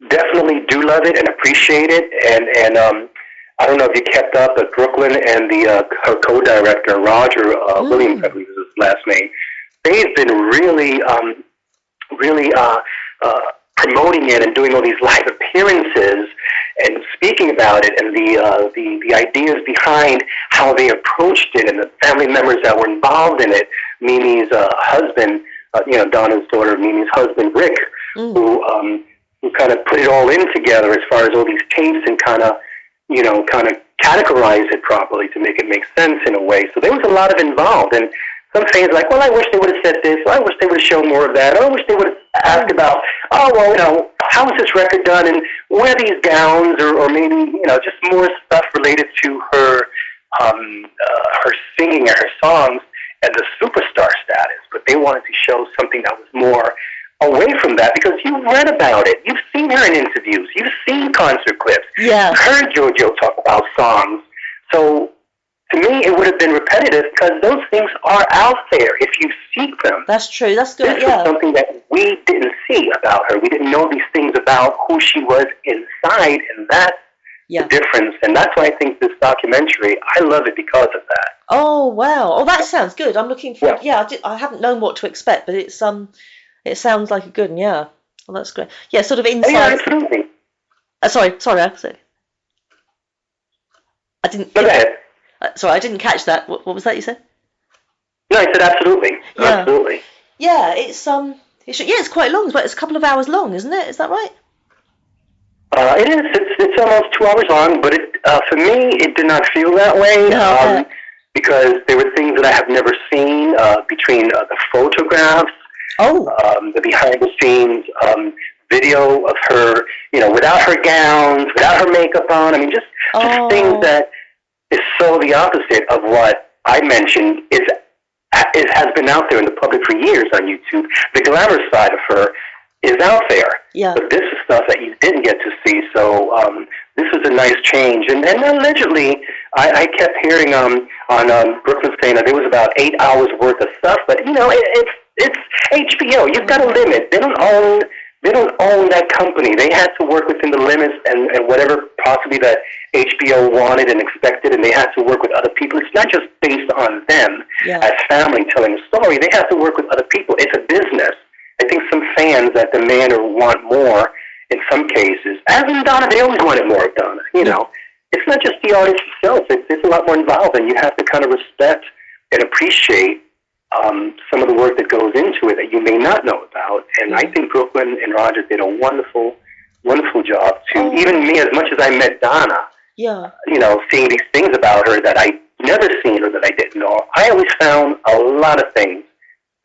definitely do love it and appreciate it, and I don't know if you kept up, but Brooklyn and her co-director Roger Williams, I believe is his last name, they've been really promoting it and doing all these live appearances and speaking about it, and the ideas behind how they approached it and the family members that were involved in it. Mimi's husband, Donna's daughter, Mimi's husband Rick, who kind of put it all in together as far as all these tapes and kind of categorize it properly to make it make sense in a way. So there was a lot of involved, and some fans are like, well, I wish they would have said this, or I wish they would have shown more of that, or I wish they would have asked about, how was this record done, and where are these gowns, or maybe, just more stuff related to her singing and her songs and the superstar status. But they wanted to show something that was more away from that, because you've read about it. You've seen her in interviews. You've seen concert clips. Yeah. You've heard JoJo talk about songs. So to me, it would have been repetitive, because those things are out there if you seek them. That's true. That's good. This was something that we didn't see about her. We didn't know these things about who she was inside, and that's the difference. And that's why I think this documentary, I love it because of that. Oh wow! Oh, that sounds good. I'm looking for. Yeah. Yeah, I haven't known what to expect, but it sounds like a good one. Yeah. Well, that's great. Yeah, sort of Oh, yeah, inside. absolutely. Sorry, I didn't. No, go ahead. Sorry, I didn't catch that. What was that you said? No, I said absolutely. Yeah. Absolutely. Yeah, it's quite long. It's a couple of hours long, isn't it? Is that right? It is. It's almost 2 hours long, but for me, it did not feel that way. No. Because there were things that I have never seen between the photographs, the behind-the-scenes video of her, without her gowns, without her makeup on. I mean, just things that is so the opposite of what I mentioned has been out there in the public for years on YouTube. The glamour side of her is out there. Yeah. But this is stuff that you didn't get to see, so this was a nice change. And allegedly, I kept hearing on Brooklyn saying that there was about 8 hours worth of stuff, but it's HBO. You've got a limit. They don't own that company. They had to work within the limits and whatever possibly that HBO wanted and expected, and they had to work with other people. It's not just based on them as family telling a story. They have to work with other people. It's a business. I think some fans that demand or want more in some cases, as in Donna, they always wanted more of Donna. It's not just the artist itself. It's a lot more involved, and you have to kind of respect and appreciate some of the work that goes into it that you may not know about. And I think Brooklyn and Roger did a wonderful, wonderful job to, even me, as much as I met Donna, seeing these things about her that I never seen or that I didn't know, I always found a lot of things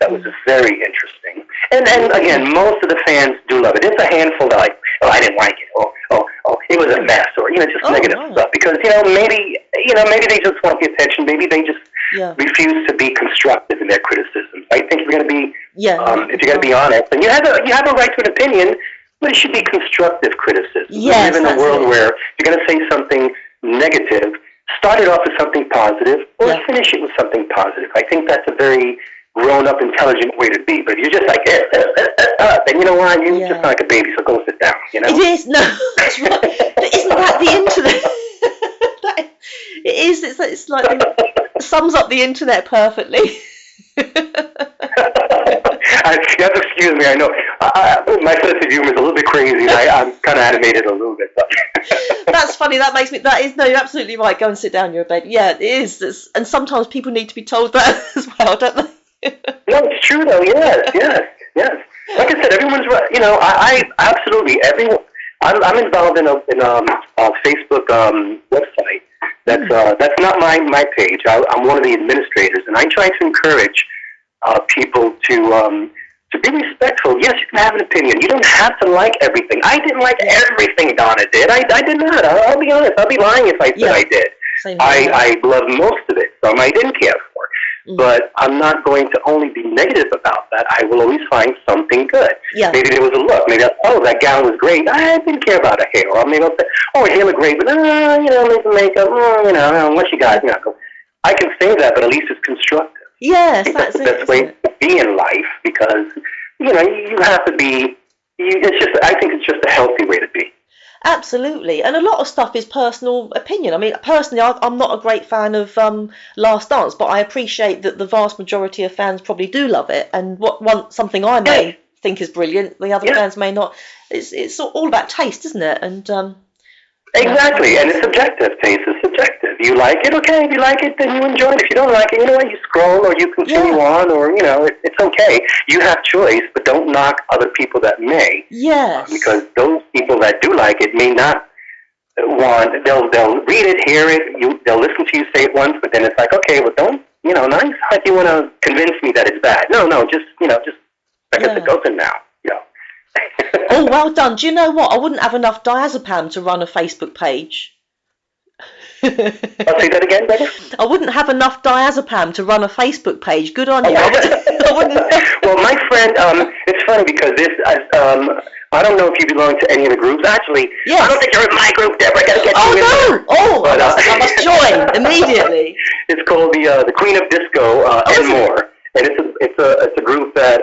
that was very interesting. And again, most of the fans do love it. It's a handful that I didn't like it, or it was a mess, or just negative stuff. Because maybe they just want the attention. Maybe they just refuse to be constructive in their criticisms. I think if you're going to be, if you're going to be honest, and you have a right to an opinion, but it should be constructive criticism. Yes, we live in a world where you're going to say something negative, start it off with something positive, or finish it with something positive. I think that's a very grown-up, intelligent way to be. But if you're just like, then you know what? You're just like a baby, so go sit down, It is. No, that's right. But isn't that the internet? It is. It's like it sums up the internet perfectly. You have to excuse me. I know my sense of humor is a little bit crazy. I'm kind of animated a little bit. But. That's funny. That makes me. That is. No, you're absolutely right. Go and sit down. You're a baby. Yeah, it is. And sometimes people need to be told that as well, don't they? No, it's true though. Yes. Like I said, everyone's right. I absolutely everyone. I'm involved in a Facebook website. That's not my page. I'm one of the administrators, and I try to encourage people to be respectful. Yes, you can have an opinion. You don't have to like everything. I didn't like everything Donna did. I did not. I'll be honest. I'll be lying if I said I did. I love most of it. Some I didn't care for. But I'm not going to only be negative about that. I will always find something good. Yeah. Maybe there was a look. Maybe that gown was great. I didn't care about her hair. Or maybe I'll say, her hair looked great, but makeup, what you got? I can say that, but at least it's constructive. Yes, that's the best way to be in life, because you have to be. I think it's just a healthy way to be. Absolutely, and a lot of stuff is personal opinion. I mean, personally, I'm not a great fan of Last Dance, but I appreciate that the vast majority of fans probably do love it. And something I may think is brilliant, the other fans may not. It's all about taste, isn't it? And exactly, and it's subjective. Taste is subjective. You like it, okay. If you like it, then you enjoy it. If you don't like it, you scroll or you continue on, or it's okay. You have choice, but don't knock other people that may. Yes. Because those people that do like it may not want. They'll read it, hear it. They'll listen to you say it once, but then it's like, okay, well, don't not like you want to convince me that it's bad. No, just back at the goat now. Oh, well done. Do you know what? I wouldn't have enough diazepam to run a Facebook page. I'll say that again, brother. I wouldn't have enough diazepam to run a Facebook page. Good on you. I wouldn't. Well, my friend, it's funny because I don't know if you belong to any of the groups. Actually, yes. I don't think you're in my group, Deborah. I got to get you in there. Oh, but, I must join immediately. It's called the Queen of Disco and More, and it's a group that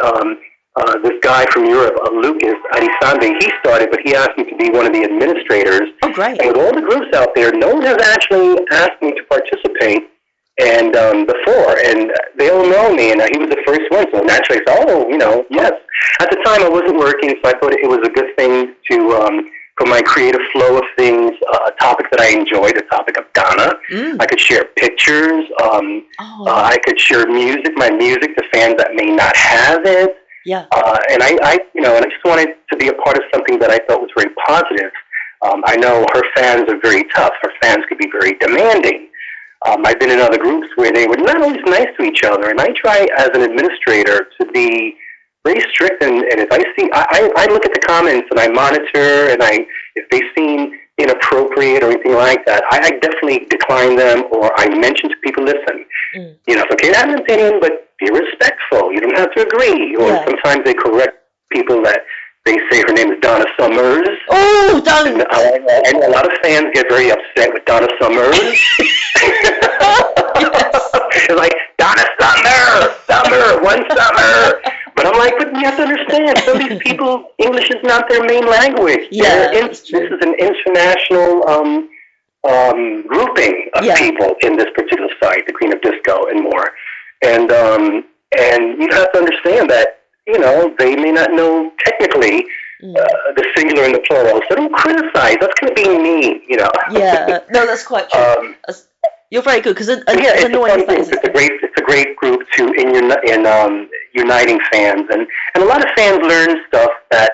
this guy from Europe, Lucas Arisande, he started, but he asked me to be one of the administrators. Oh, great. And with all the groups out there, no one has actually asked me to participate and before, and they all know me, and he was the first one, so naturally I thought, yes. At the time I wasn't working, so I thought it was a good thing to, for my creative flow of things, a topic that I enjoyed, the topic of Donna. I could share pictures, I could share my music to fans that may not have it. Yeah. And I just wanted to be a part of something that I felt was very positive. I know her fans are very tough. Her fans could be very demanding. I've been in other groups where they were not always nice to each other, and I try as an administrator to be very strict. And if I see, I look at the comments and I monitor, and if they seem inappropriate or anything like that, I definitely decline them, or I mention to people, listen, it's okay to have an opinion, but be respectful. You don't have to agree. Or sometimes they correct people that they say her name is Donna Summers. Oh, don't! And a lot of fans get very upset with Donna Summers. It's like, Donna Summer, one summer. But I'm like, but you have to understand, some of these people, English is not their main language. Yeah, this is an international grouping of people in this particular site, the Queen of Disco and more. And you have to understand that, they may not know technically the singular and the plural, so don't criticize. That's going to be mean, Yeah, no, that's quite true. You're very good, because it's a great group in uniting fans, and a lot of fans learn stuff that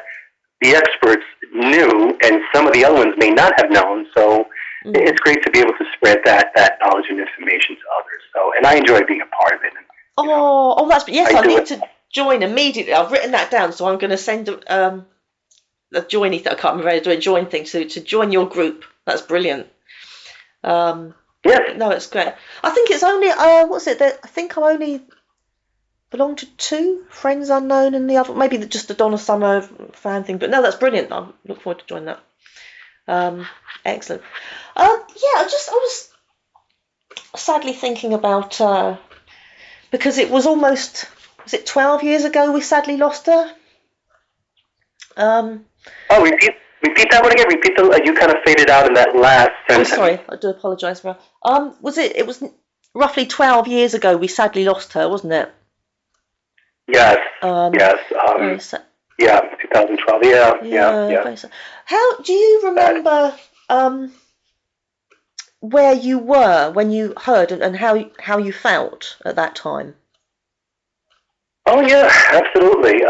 the experts knew, and some of the other ones may not have known. So it's great to be able to spread that knowledge and information to others. So, and I enjoy being a part of it. And, that's I need to join immediately. I've written that down, so I'm going to send a join. I can't remember how to do a join thing. So to join your group, that's brilliant. Yes. No, it's great. I think it's only I think I only belong to 2, Friends Unknown, and the other maybe just the Donna Summer fan thing. But no, that's brilliant. I look forward to joining that. Excellent. I was sadly thinking about because it was 12 years ago we sadly lost her. Repeat that one again. You kind of faded out in that last sentence. Oh, sorry. I do apologise for her. It was roughly 12 years ago we sadly lost her, wasn't it? Yes. Yes. 2012. Yeah. How do you remember where you were when you heard and how you felt at that time? Oh, yeah, absolutely.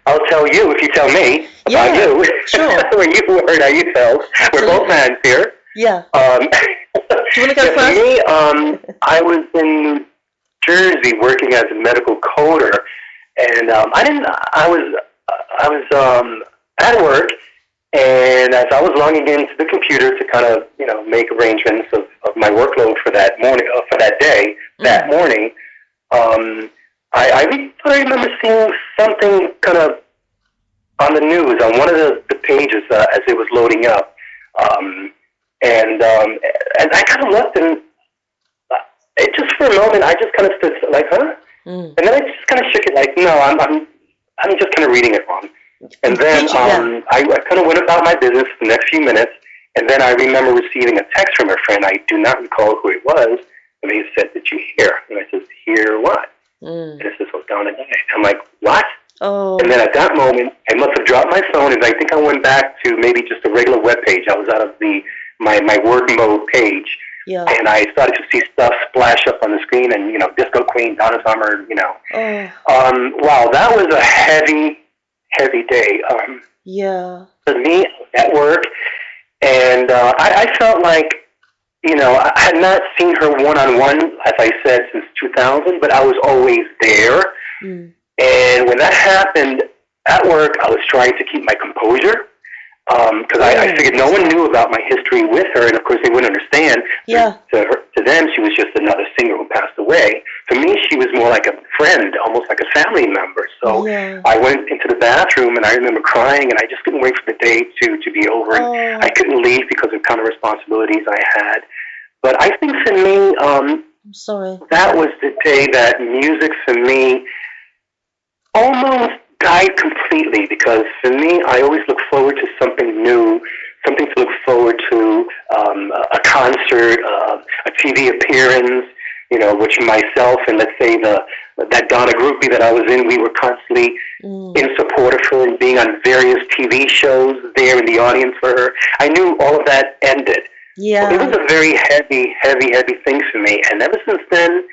I'll tell you if you tell me about you. Sure. When you heard how you felt. Absolutely. We're both fans here. Yeah. Do you want to go first? For me, I was in New Jersey working as a medical coder, and I was at work, and as I was logging into the computer to kind of, make arrangements of my workload for that morning, that morning, I remember seeing something kind of on the news on one of the pages as it was loading up, and I kind of looked, and it just for a moment I just kind of stood like, huh? And then I just kind of shook it like, no, I'm just kind of reading it wrong. And then I kind of went about my business for the next few minutes, and then I remember receiving a text from a friend. I do not recall who it was, and he said, "Did you hear?" And I said, "Hear what?" And it says, "Oh, Donna died." I'm like, "What?" Oh. And then at that moment, I must have dropped my phone, and I think I went back to maybe just a regular web page. I was out of my work mode page, and I started to see stuff splash up on the screen, and Disco Queen, Donna Summer, Wow, that was a heavy day. For me at work, and I felt like, I had not seen her one-on-one, as I said, since 2000, but I was always there. And when that happened at work, I was trying to keep my composure, because I figured no one knew about my history with her, and of course they wouldn't understand. To them, she was just another singer who passed away. For me, she was more like a friend, almost like a family member. So I went into the bathroom, and I remember crying, and I just couldn't wait for the day to be over. And I couldn't leave because of kind of responsibilities I had. But I think for me, I'm sorry. That was the day that music for me almost died completely, because for me, I always look forward to something new, something to look forward to, a concert, a TV appearance, which myself and let's say that Donna groupie that I was in, we were constantly in support of her and being on various TV shows there in the audience for her. I knew all of that ended. Yeah. It was a very heavy thing for me, and ever since then,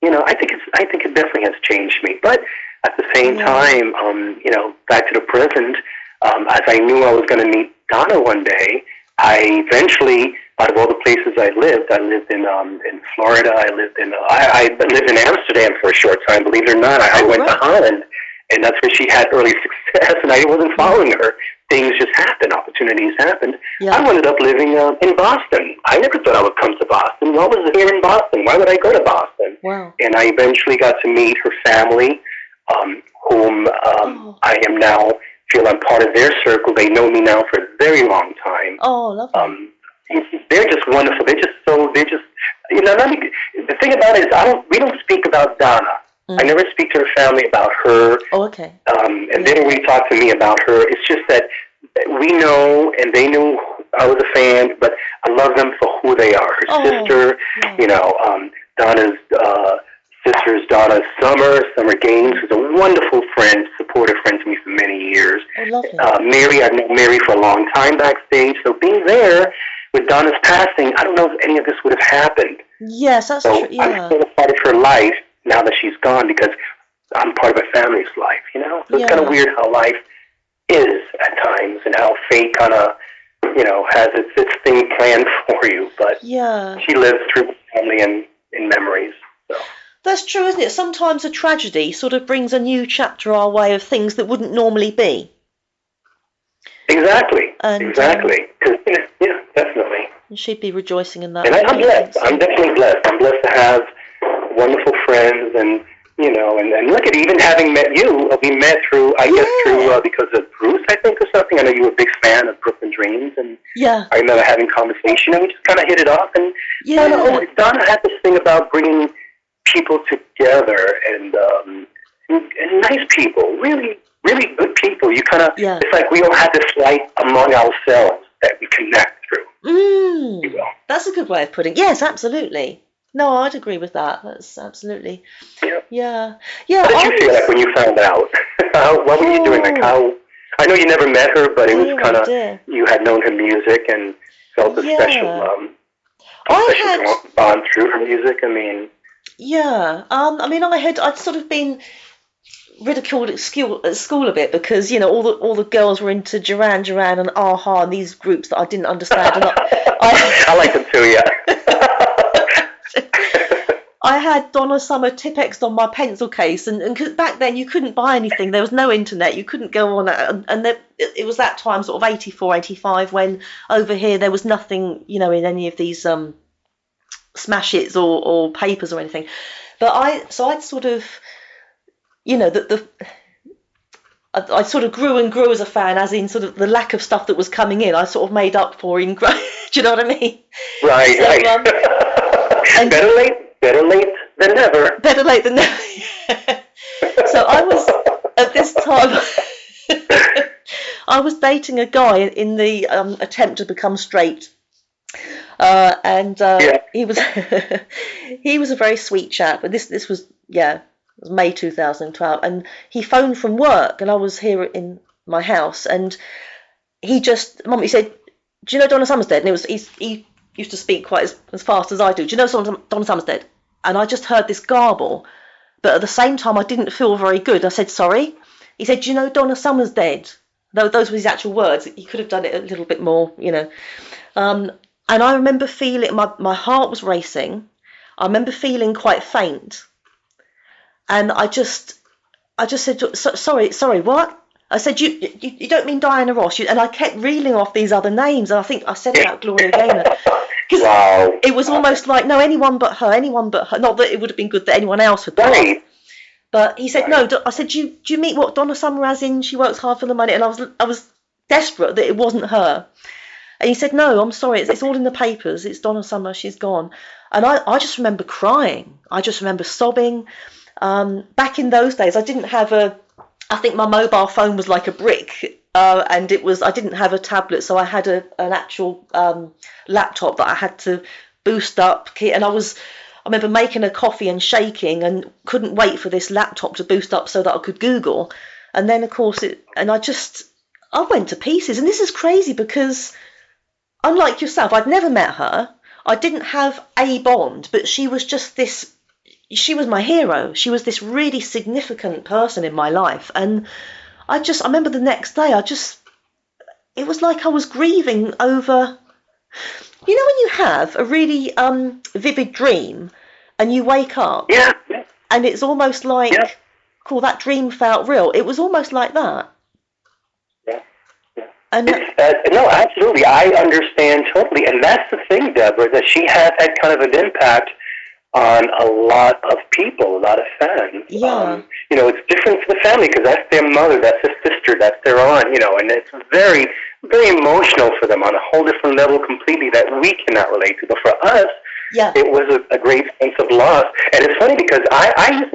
I think it definitely has changed me. But at the same time, back to the present, as I knew I was going to meet Donna one day, I eventually, out of all the places I lived in Florida, I lived in Amsterdam for a short time, believe it or not. I went to Holland, and that's where she had early success, and I wasn't following her. Things just happened. Opportunities happened. Yeah. I ended up living in Boston. I never thought I would come to Boston. What was here in Boston? Why would I go to Boston? Wow. And I eventually got to meet her family, whom I am now feel I'm part of their circle. They know me now for a very long time. Oh, lovely. They're just wonderful. The thing about it is we don't speak about Donna. I never speak to her family about her. Oh, okay. And they don't really talk to me about her. It's just that we know, and they knew I was a fan, but I love them for who they are. Her sister, Donna's sister is Donna Summer Gaines, who's a wonderful friend, supportive friend to me for many years. Oh, lovely. Mary, I've known Mary for a long time backstage, so being there with Donna's passing, I don't know if any of this would have happened. Yes, that's true. Yeah. I'm still a part of her life now that she's gone because I'm part of her family's life, So it's kind of weird how life is at times and how fate kind of, has its thing planned for you. But she lives through the family and in memories. So. That's true, isn't it? Sometimes a tragedy sort of brings a new chapter our way of things that wouldn't normally be. Exactly. Exactly. Definitely. And she'd be rejoicing in that. And I'm blessed. I'm definitely blessed. I'm blessed to have wonderful friends and, and look at even having met you, we met through, I guess through, because of Bruce, I think, or something. I know you were a big fan of Brooklyn Dreams, and I remember having conversation, and we just kind of hit it off, and Donna had this thing about bringing people together and nice people, really, really good people. You kind of, it's like we all have this light among ourselves that we connect through. That's a good way of putting it. Yes, absolutely. No, I'd agree with that. That's absolutely. Yeah. How did you feel like when you found out? What were you doing? Like how? I know you never met her, but it was kind of you had known her music and felt a special bond through her music. I mean. Yeah. I'd sort of been ridiculed at school a bit because all the girls were into Duran and Aha and these groups that I didn't understand. And I like them too. Yeah. I had Donna Summer Tipp-Ex on my pencil case, and cause back then you couldn't buy anything. There was no internet. You couldn't go on, and it was that time, sort of 84, 85, when over here there was nothing, in any of these smash hits or papers or anything. But I'd sort of, I sort of grew and grew as a fan, as in sort of the lack of stuff that was coming in, I sort of made up for in growth. Do you know what I mean? Right. And better late than never. Better late than never. So I was, at this time, I was dating a guy in the attempt to become straight. He was he was a very sweet chap. And this was, it was May 2012. And he phoned from work, and I was here in my house. And he said, "Do you know Donna Summer's dead?" And he used to speak quite as fast as I do. "Do you know Donna Summer's dead?" And I just heard this garble, but at the same time I didn't feel very good. I said, "Sorry." He said, "Do you know Donna Summer's dead?" Those were his actual words. He could have done it a little bit more, And I remember feeling, my heart was racing. I remember feeling quite faint. And I just said, sorry, what? I said, you don't mean Diana Ross? And I kept reeling off these other names. And I think I said about Gloria Gaynor. Because it was almost like, no, anyone but her. Not that it would have been good that anyone else would pass. But he said, no. I said, do you meet what Donna Summer as in she works hard for the money? And I was desperate that it wasn't her. And he said, no, I'm sorry. It's all in the papers. It's Donna Summer. She's gone. And I just remember crying. I just remember sobbing. Back in those days, I didn't have I think my mobile phone was like a brick. And I didn't have a tablet, so I had an actual laptop that I had to boost up, and I was remember making a coffee and shaking and couldn't wait for this laptop to boost up so that I could Google. And then, of course, I went to pieces. And this is crazy because, unlike yourself, I'd never met her. I didn't have a bond, but she was just she was my hero. She was this really significant person in my life. And I remember the next day, it was like I was grieving over, when you have a really vivid dream and you wake up and it's almost like, cool, that dream felt real. It was almost like that. And no, absolutely. I understand totally. And that's the thing, Deborah, that she has had kind of an impact on a lot of people, a lot of fans. Yeah. It's different for the family because that's their mother, that's their sister, that's their aunt, and it's very, very emotional for them on a whole different level completely that we cannot relate to. But for us, it was a great sense of loss. And it's funny because I used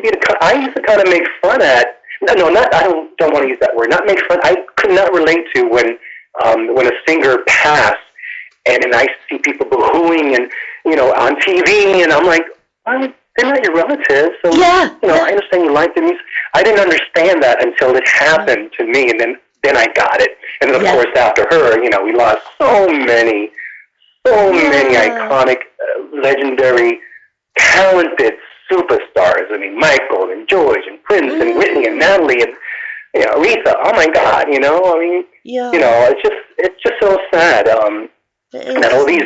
to kind of make fun at, I don't want to use that word, not make fun. I could not relate to when a singer passed and I see people boohooing and, on TV, and I'm like, well, they're not your relatives, so, I understand you like the music. I didn't understand that until it happened to me, and then I got it. And then, of course, after her, we lost so many iconic, legendary, talented superstars. I mean, Michael and George and Prince and Whitney and Natalie and Aretha. Oh my God, it's just so sad. And all these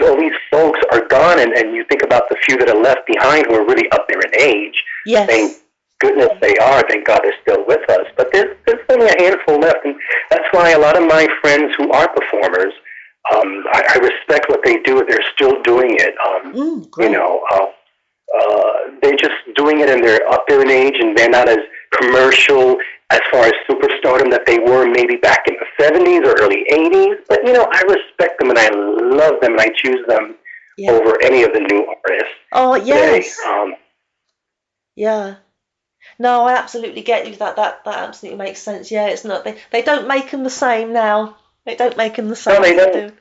folks are gone, and you think about the few that are left behind who are really up there in age. Yes. Thank goodness they are. Thank God they're still with us. But there's only a handful left, and that's why a lot of my friends who are performers, I respect what they do. They're still doing it. They're just doing it, and they're up there in age, and they're not as commercial as far as superstardom that they were maybe back in the 70s or early 80s. But, I respect them, and I love them, and I choose them over any of the new artists. Oh, yes. Today. Yeah. No, I absolutely get you. That absolutely makes sense. Yeah, it's not, they don't make them the same now. They don't make them the same. No, they don't.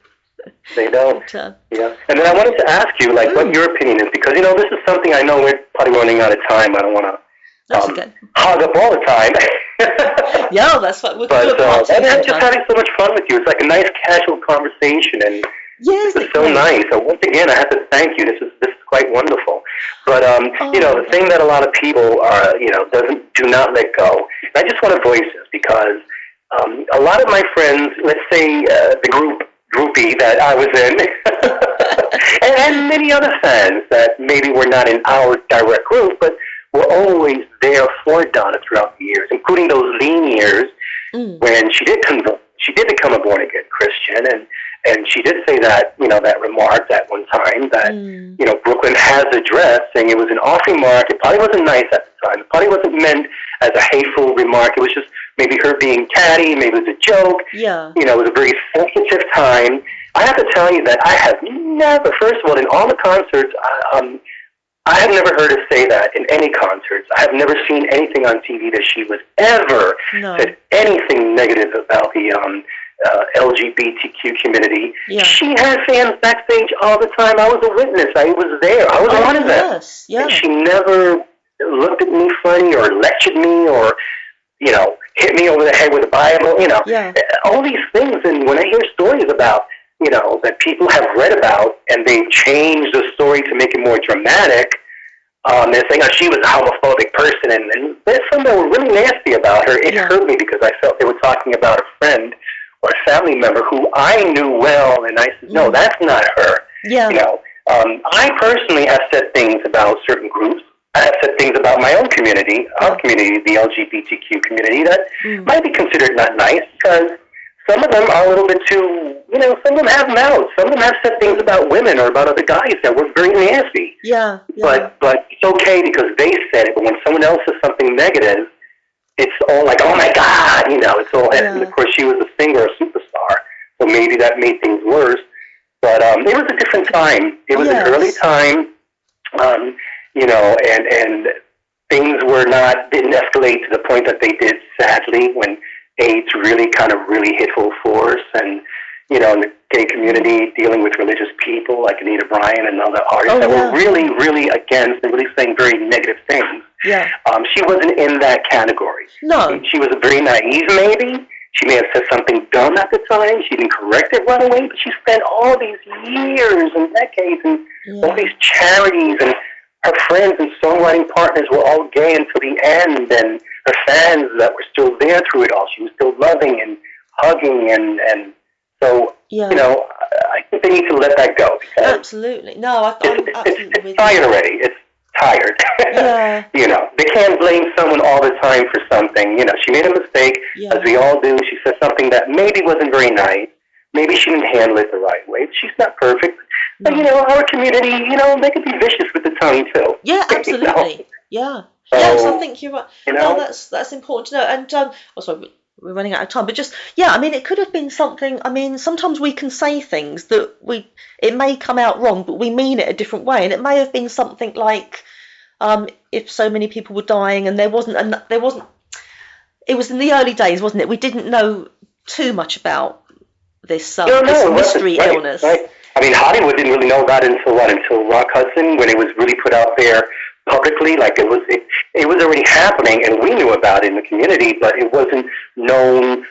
They don't. Yeah. And then I wanted to ask you, what your opinion is, because, this is something I know we're probably running out of time. I don't want to hog up all the time. Yeah, that's what we're doing. But I'm just having so much fun with you. It's like a nice casual conversation, and it's so nice. So once again, I have to thank you. This is quite wonderful. But the thing that a lot of people are, do not let go. And I just want to voice this because a lot of my friends, let's say the groupie that I was in, and many other fans that maybe were not in our direct group, but were always there for Donna throughout the years, including those lean years when she did become a born-again Christian, and she did say that, that remark at one time that, Brooklyn has a dress, saying it was an off remark. It probably wasn't nice at the time. It probably wasn't meant as a hateful remark. It was just maybe her being catty, maybe it was a joke. Yeah. It was a very sensitive time. I have to tell you that I have never, first of all, in all the concerts, I have never heard her say that in any concerts. I have never seen anything on TV that she was ever said anything negative about the LGBTQ community. Yeah. She had fans backstage all the time. I was a witness. I was there. I was one of them. Yes. Yeah. And she never looked at me funny or lectured me or, hit me over the head with a Bible. All these things. And when I hear stories about, that people have read about, and they changed the story to make it more dramatic. They're saying, she was a homophobic person, and there's some that were really nasty about her. It hurt me because I felt they were talking about a friend or a family member who I knew well, and I said, no, that's not her. Yeah. I personally have said things about certain groups. I have said things about my own community, our community, the LGBTQ community, that might be considered not nice because some of them are a little bit too, some of them have mouths. Some of them have said things about women or about other guys that were very nasty. Yeah. But it's okay because they said it. But when someone else says something negative, it's all like, oh my God, it's all. Yeah. And of course, she was a singer, a superstar, so maybe that made things worse. But it was a different time. It was an early time, and things didn't escalate to the point that they did, sadly, when AIDS really hit full force, and in the gay community, dealing with religious people like Anita Bryant and other artists that were really, really against and really saying very negative things. Yeah. She wasn't in that category. No. She was very naive, maybe. She may have said something dumb at the time. She didn't correct it right away, but she spent all these years and decades and all these charities, and her friends and songwriting partners were all gay until the end, and her fans that were still there through it all. She was still loving and hugging, and so, I think they need to let that go. Absolutely. No, I'm absolutely with you. It's tired already. It's tired. Yeah. They can't blame someone all the time for something. She made a mistake, as we all do. She said something that maybe wasn't very nice. Maybe she didn't handle it the right way. She's not perfect. But, our community, they could be vicious with the tongue, too. Yeah, absolutely. Yeah. So, yes, I think you're right. No, that's important to know. And, sorry, we're running out of time. But just, it could have been something. Sometimes we can say things that it may come out wrong, but we mean it a different way. And it may have been something like, if so many people were dying and it was in the early days, wasn't it? We didn't know too much about this mystery illness. Right. Hollywood didn't really know about it until Rock Hudson, when it was really put out there publicly. Like it was already happening, and we knew about it in the community, but it wasn't known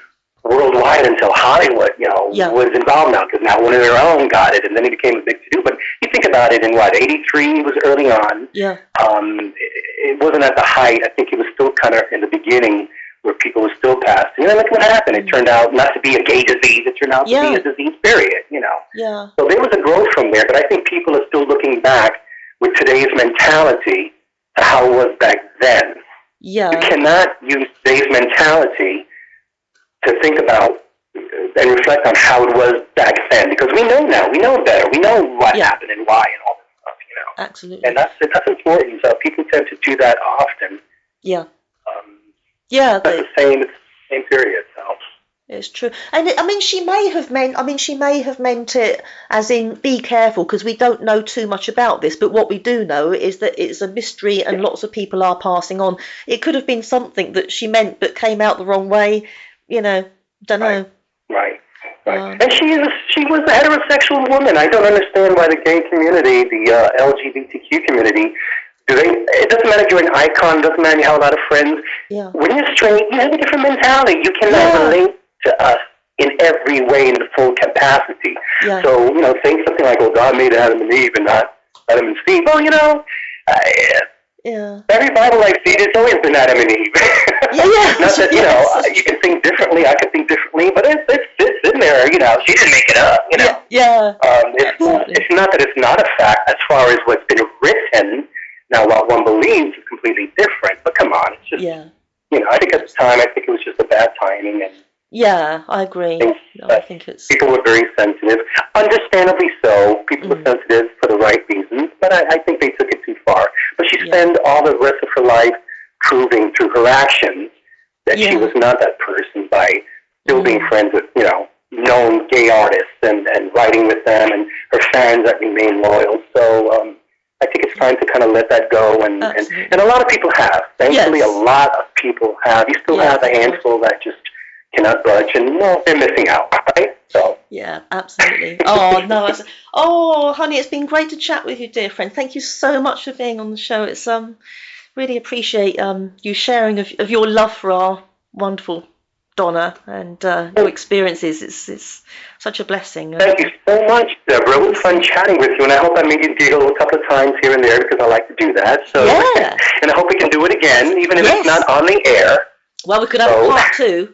worldwide until Hollywood, was involved now, because now one of their own got it, and then it became a big to-do. But you think about it, in 83 was early on. Yeah. It wasn't at the height. I think it was still kind of in the beginning, where people were still passing. And then look what happened. It turned out not to be a gay disease. It turned out to be a disease, period, Yeah. So there was a growth from there, but I think people are still looking back with today's mentality to how it was back then. Yeah. You cannot use today's mentality to think about and reflect on how it was back then, because we know now. We know better. We know what happened and why and all this stuff, Absolutely. And that's important. So people tend to do that often. Yeah. That's the same period. So. It's true. And she may have meant it as in be careful, because we don't know too much about this, but what we do know is that it's a mystery and lots of people are passing on. It could have been something that she meant but came out the wrong way, don't know. Right. And she was a heterosexual woman. I don't understand why the gay community, the LGBTQ community, it doesn't matter if you're an icon, it doesn't matter if you have a lot of friends. Yeah. When you're straight, you have a different mentality. You cannot relate to us in every way in the full capacity. Yeah. So, saying something like, well, God made Adam and Eve and not Adam and Steve. Well, every Bible I've seen, it's always been Adam and Eve. Not that, you can think differently, I can think differently, but it's in there, she didn't make it up, Yeah. It's not that it's not a fact as far as what's been written. Now, what one believes is completely different, but come on, it's just, I think at the time, it was just a bad timing. And yeah, I agree. I think it's... People were very sensitive, understandably so. People were sensitive for the right reasons, but I think they took it too far. But she spent all the rest of her life proving through her actions that she was not that person by still being friends with, known gay artists and writing with them, and her fans that remain loyal. So, I think it's time to kind of let that go, and a lot of people have. Thankfully, a lot of people have. You still have a handful that just cannot budge, and they're missing out, right? So. Yeah, absolutely. Oh no, honey, it's been great to chat with you, dear friend. Thank you so much for being on the show. It's really appreciate you sharing of your love for our wonderful Donna and your experiences. It's such a blessing. Thank you so much, Deborah. It was fun chatting with you, and I hope I made you giggle a couple of times here and there, because I like to do that. So, and I hope we can do it again, even if it's not on the air. Well, we could have a part 2.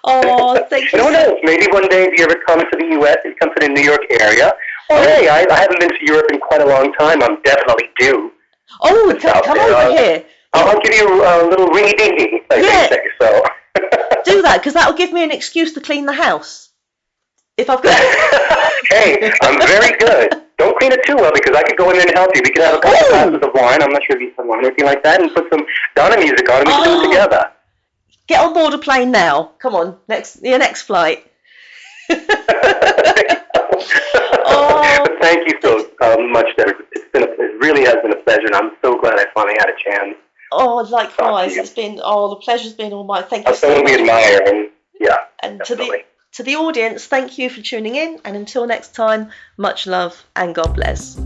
Oh, thank you. Who knows? Maybe one day if you ever come to the U.S., you come to the New York area. Or hey, I haven't been to Europe in quite a long time. I'm definitely due. Oh, come over here. I'll give you a little ringy-dingy, like they say. So. Do that, because that'll give me an excuse to clean the house. If I've got. Hey, I'm very good. Don't clean it too well, because I could go in there and help you. We could have a couple of glasses of wine. I'm not sure if you some wine or anything like that, and put some Donna music on, and we can do it together. Get on board a plane now. Come on, your next flight. Thank you so much, Deborah. It really has been a pleasure, and I'm so glad I finally had a chance. Oh, likewise. It's been the pleasure's been all mine. Thank you so much. Someone we admire, and and definitely. To the audience, thank you for tuning in, and until next time, much love and God bless.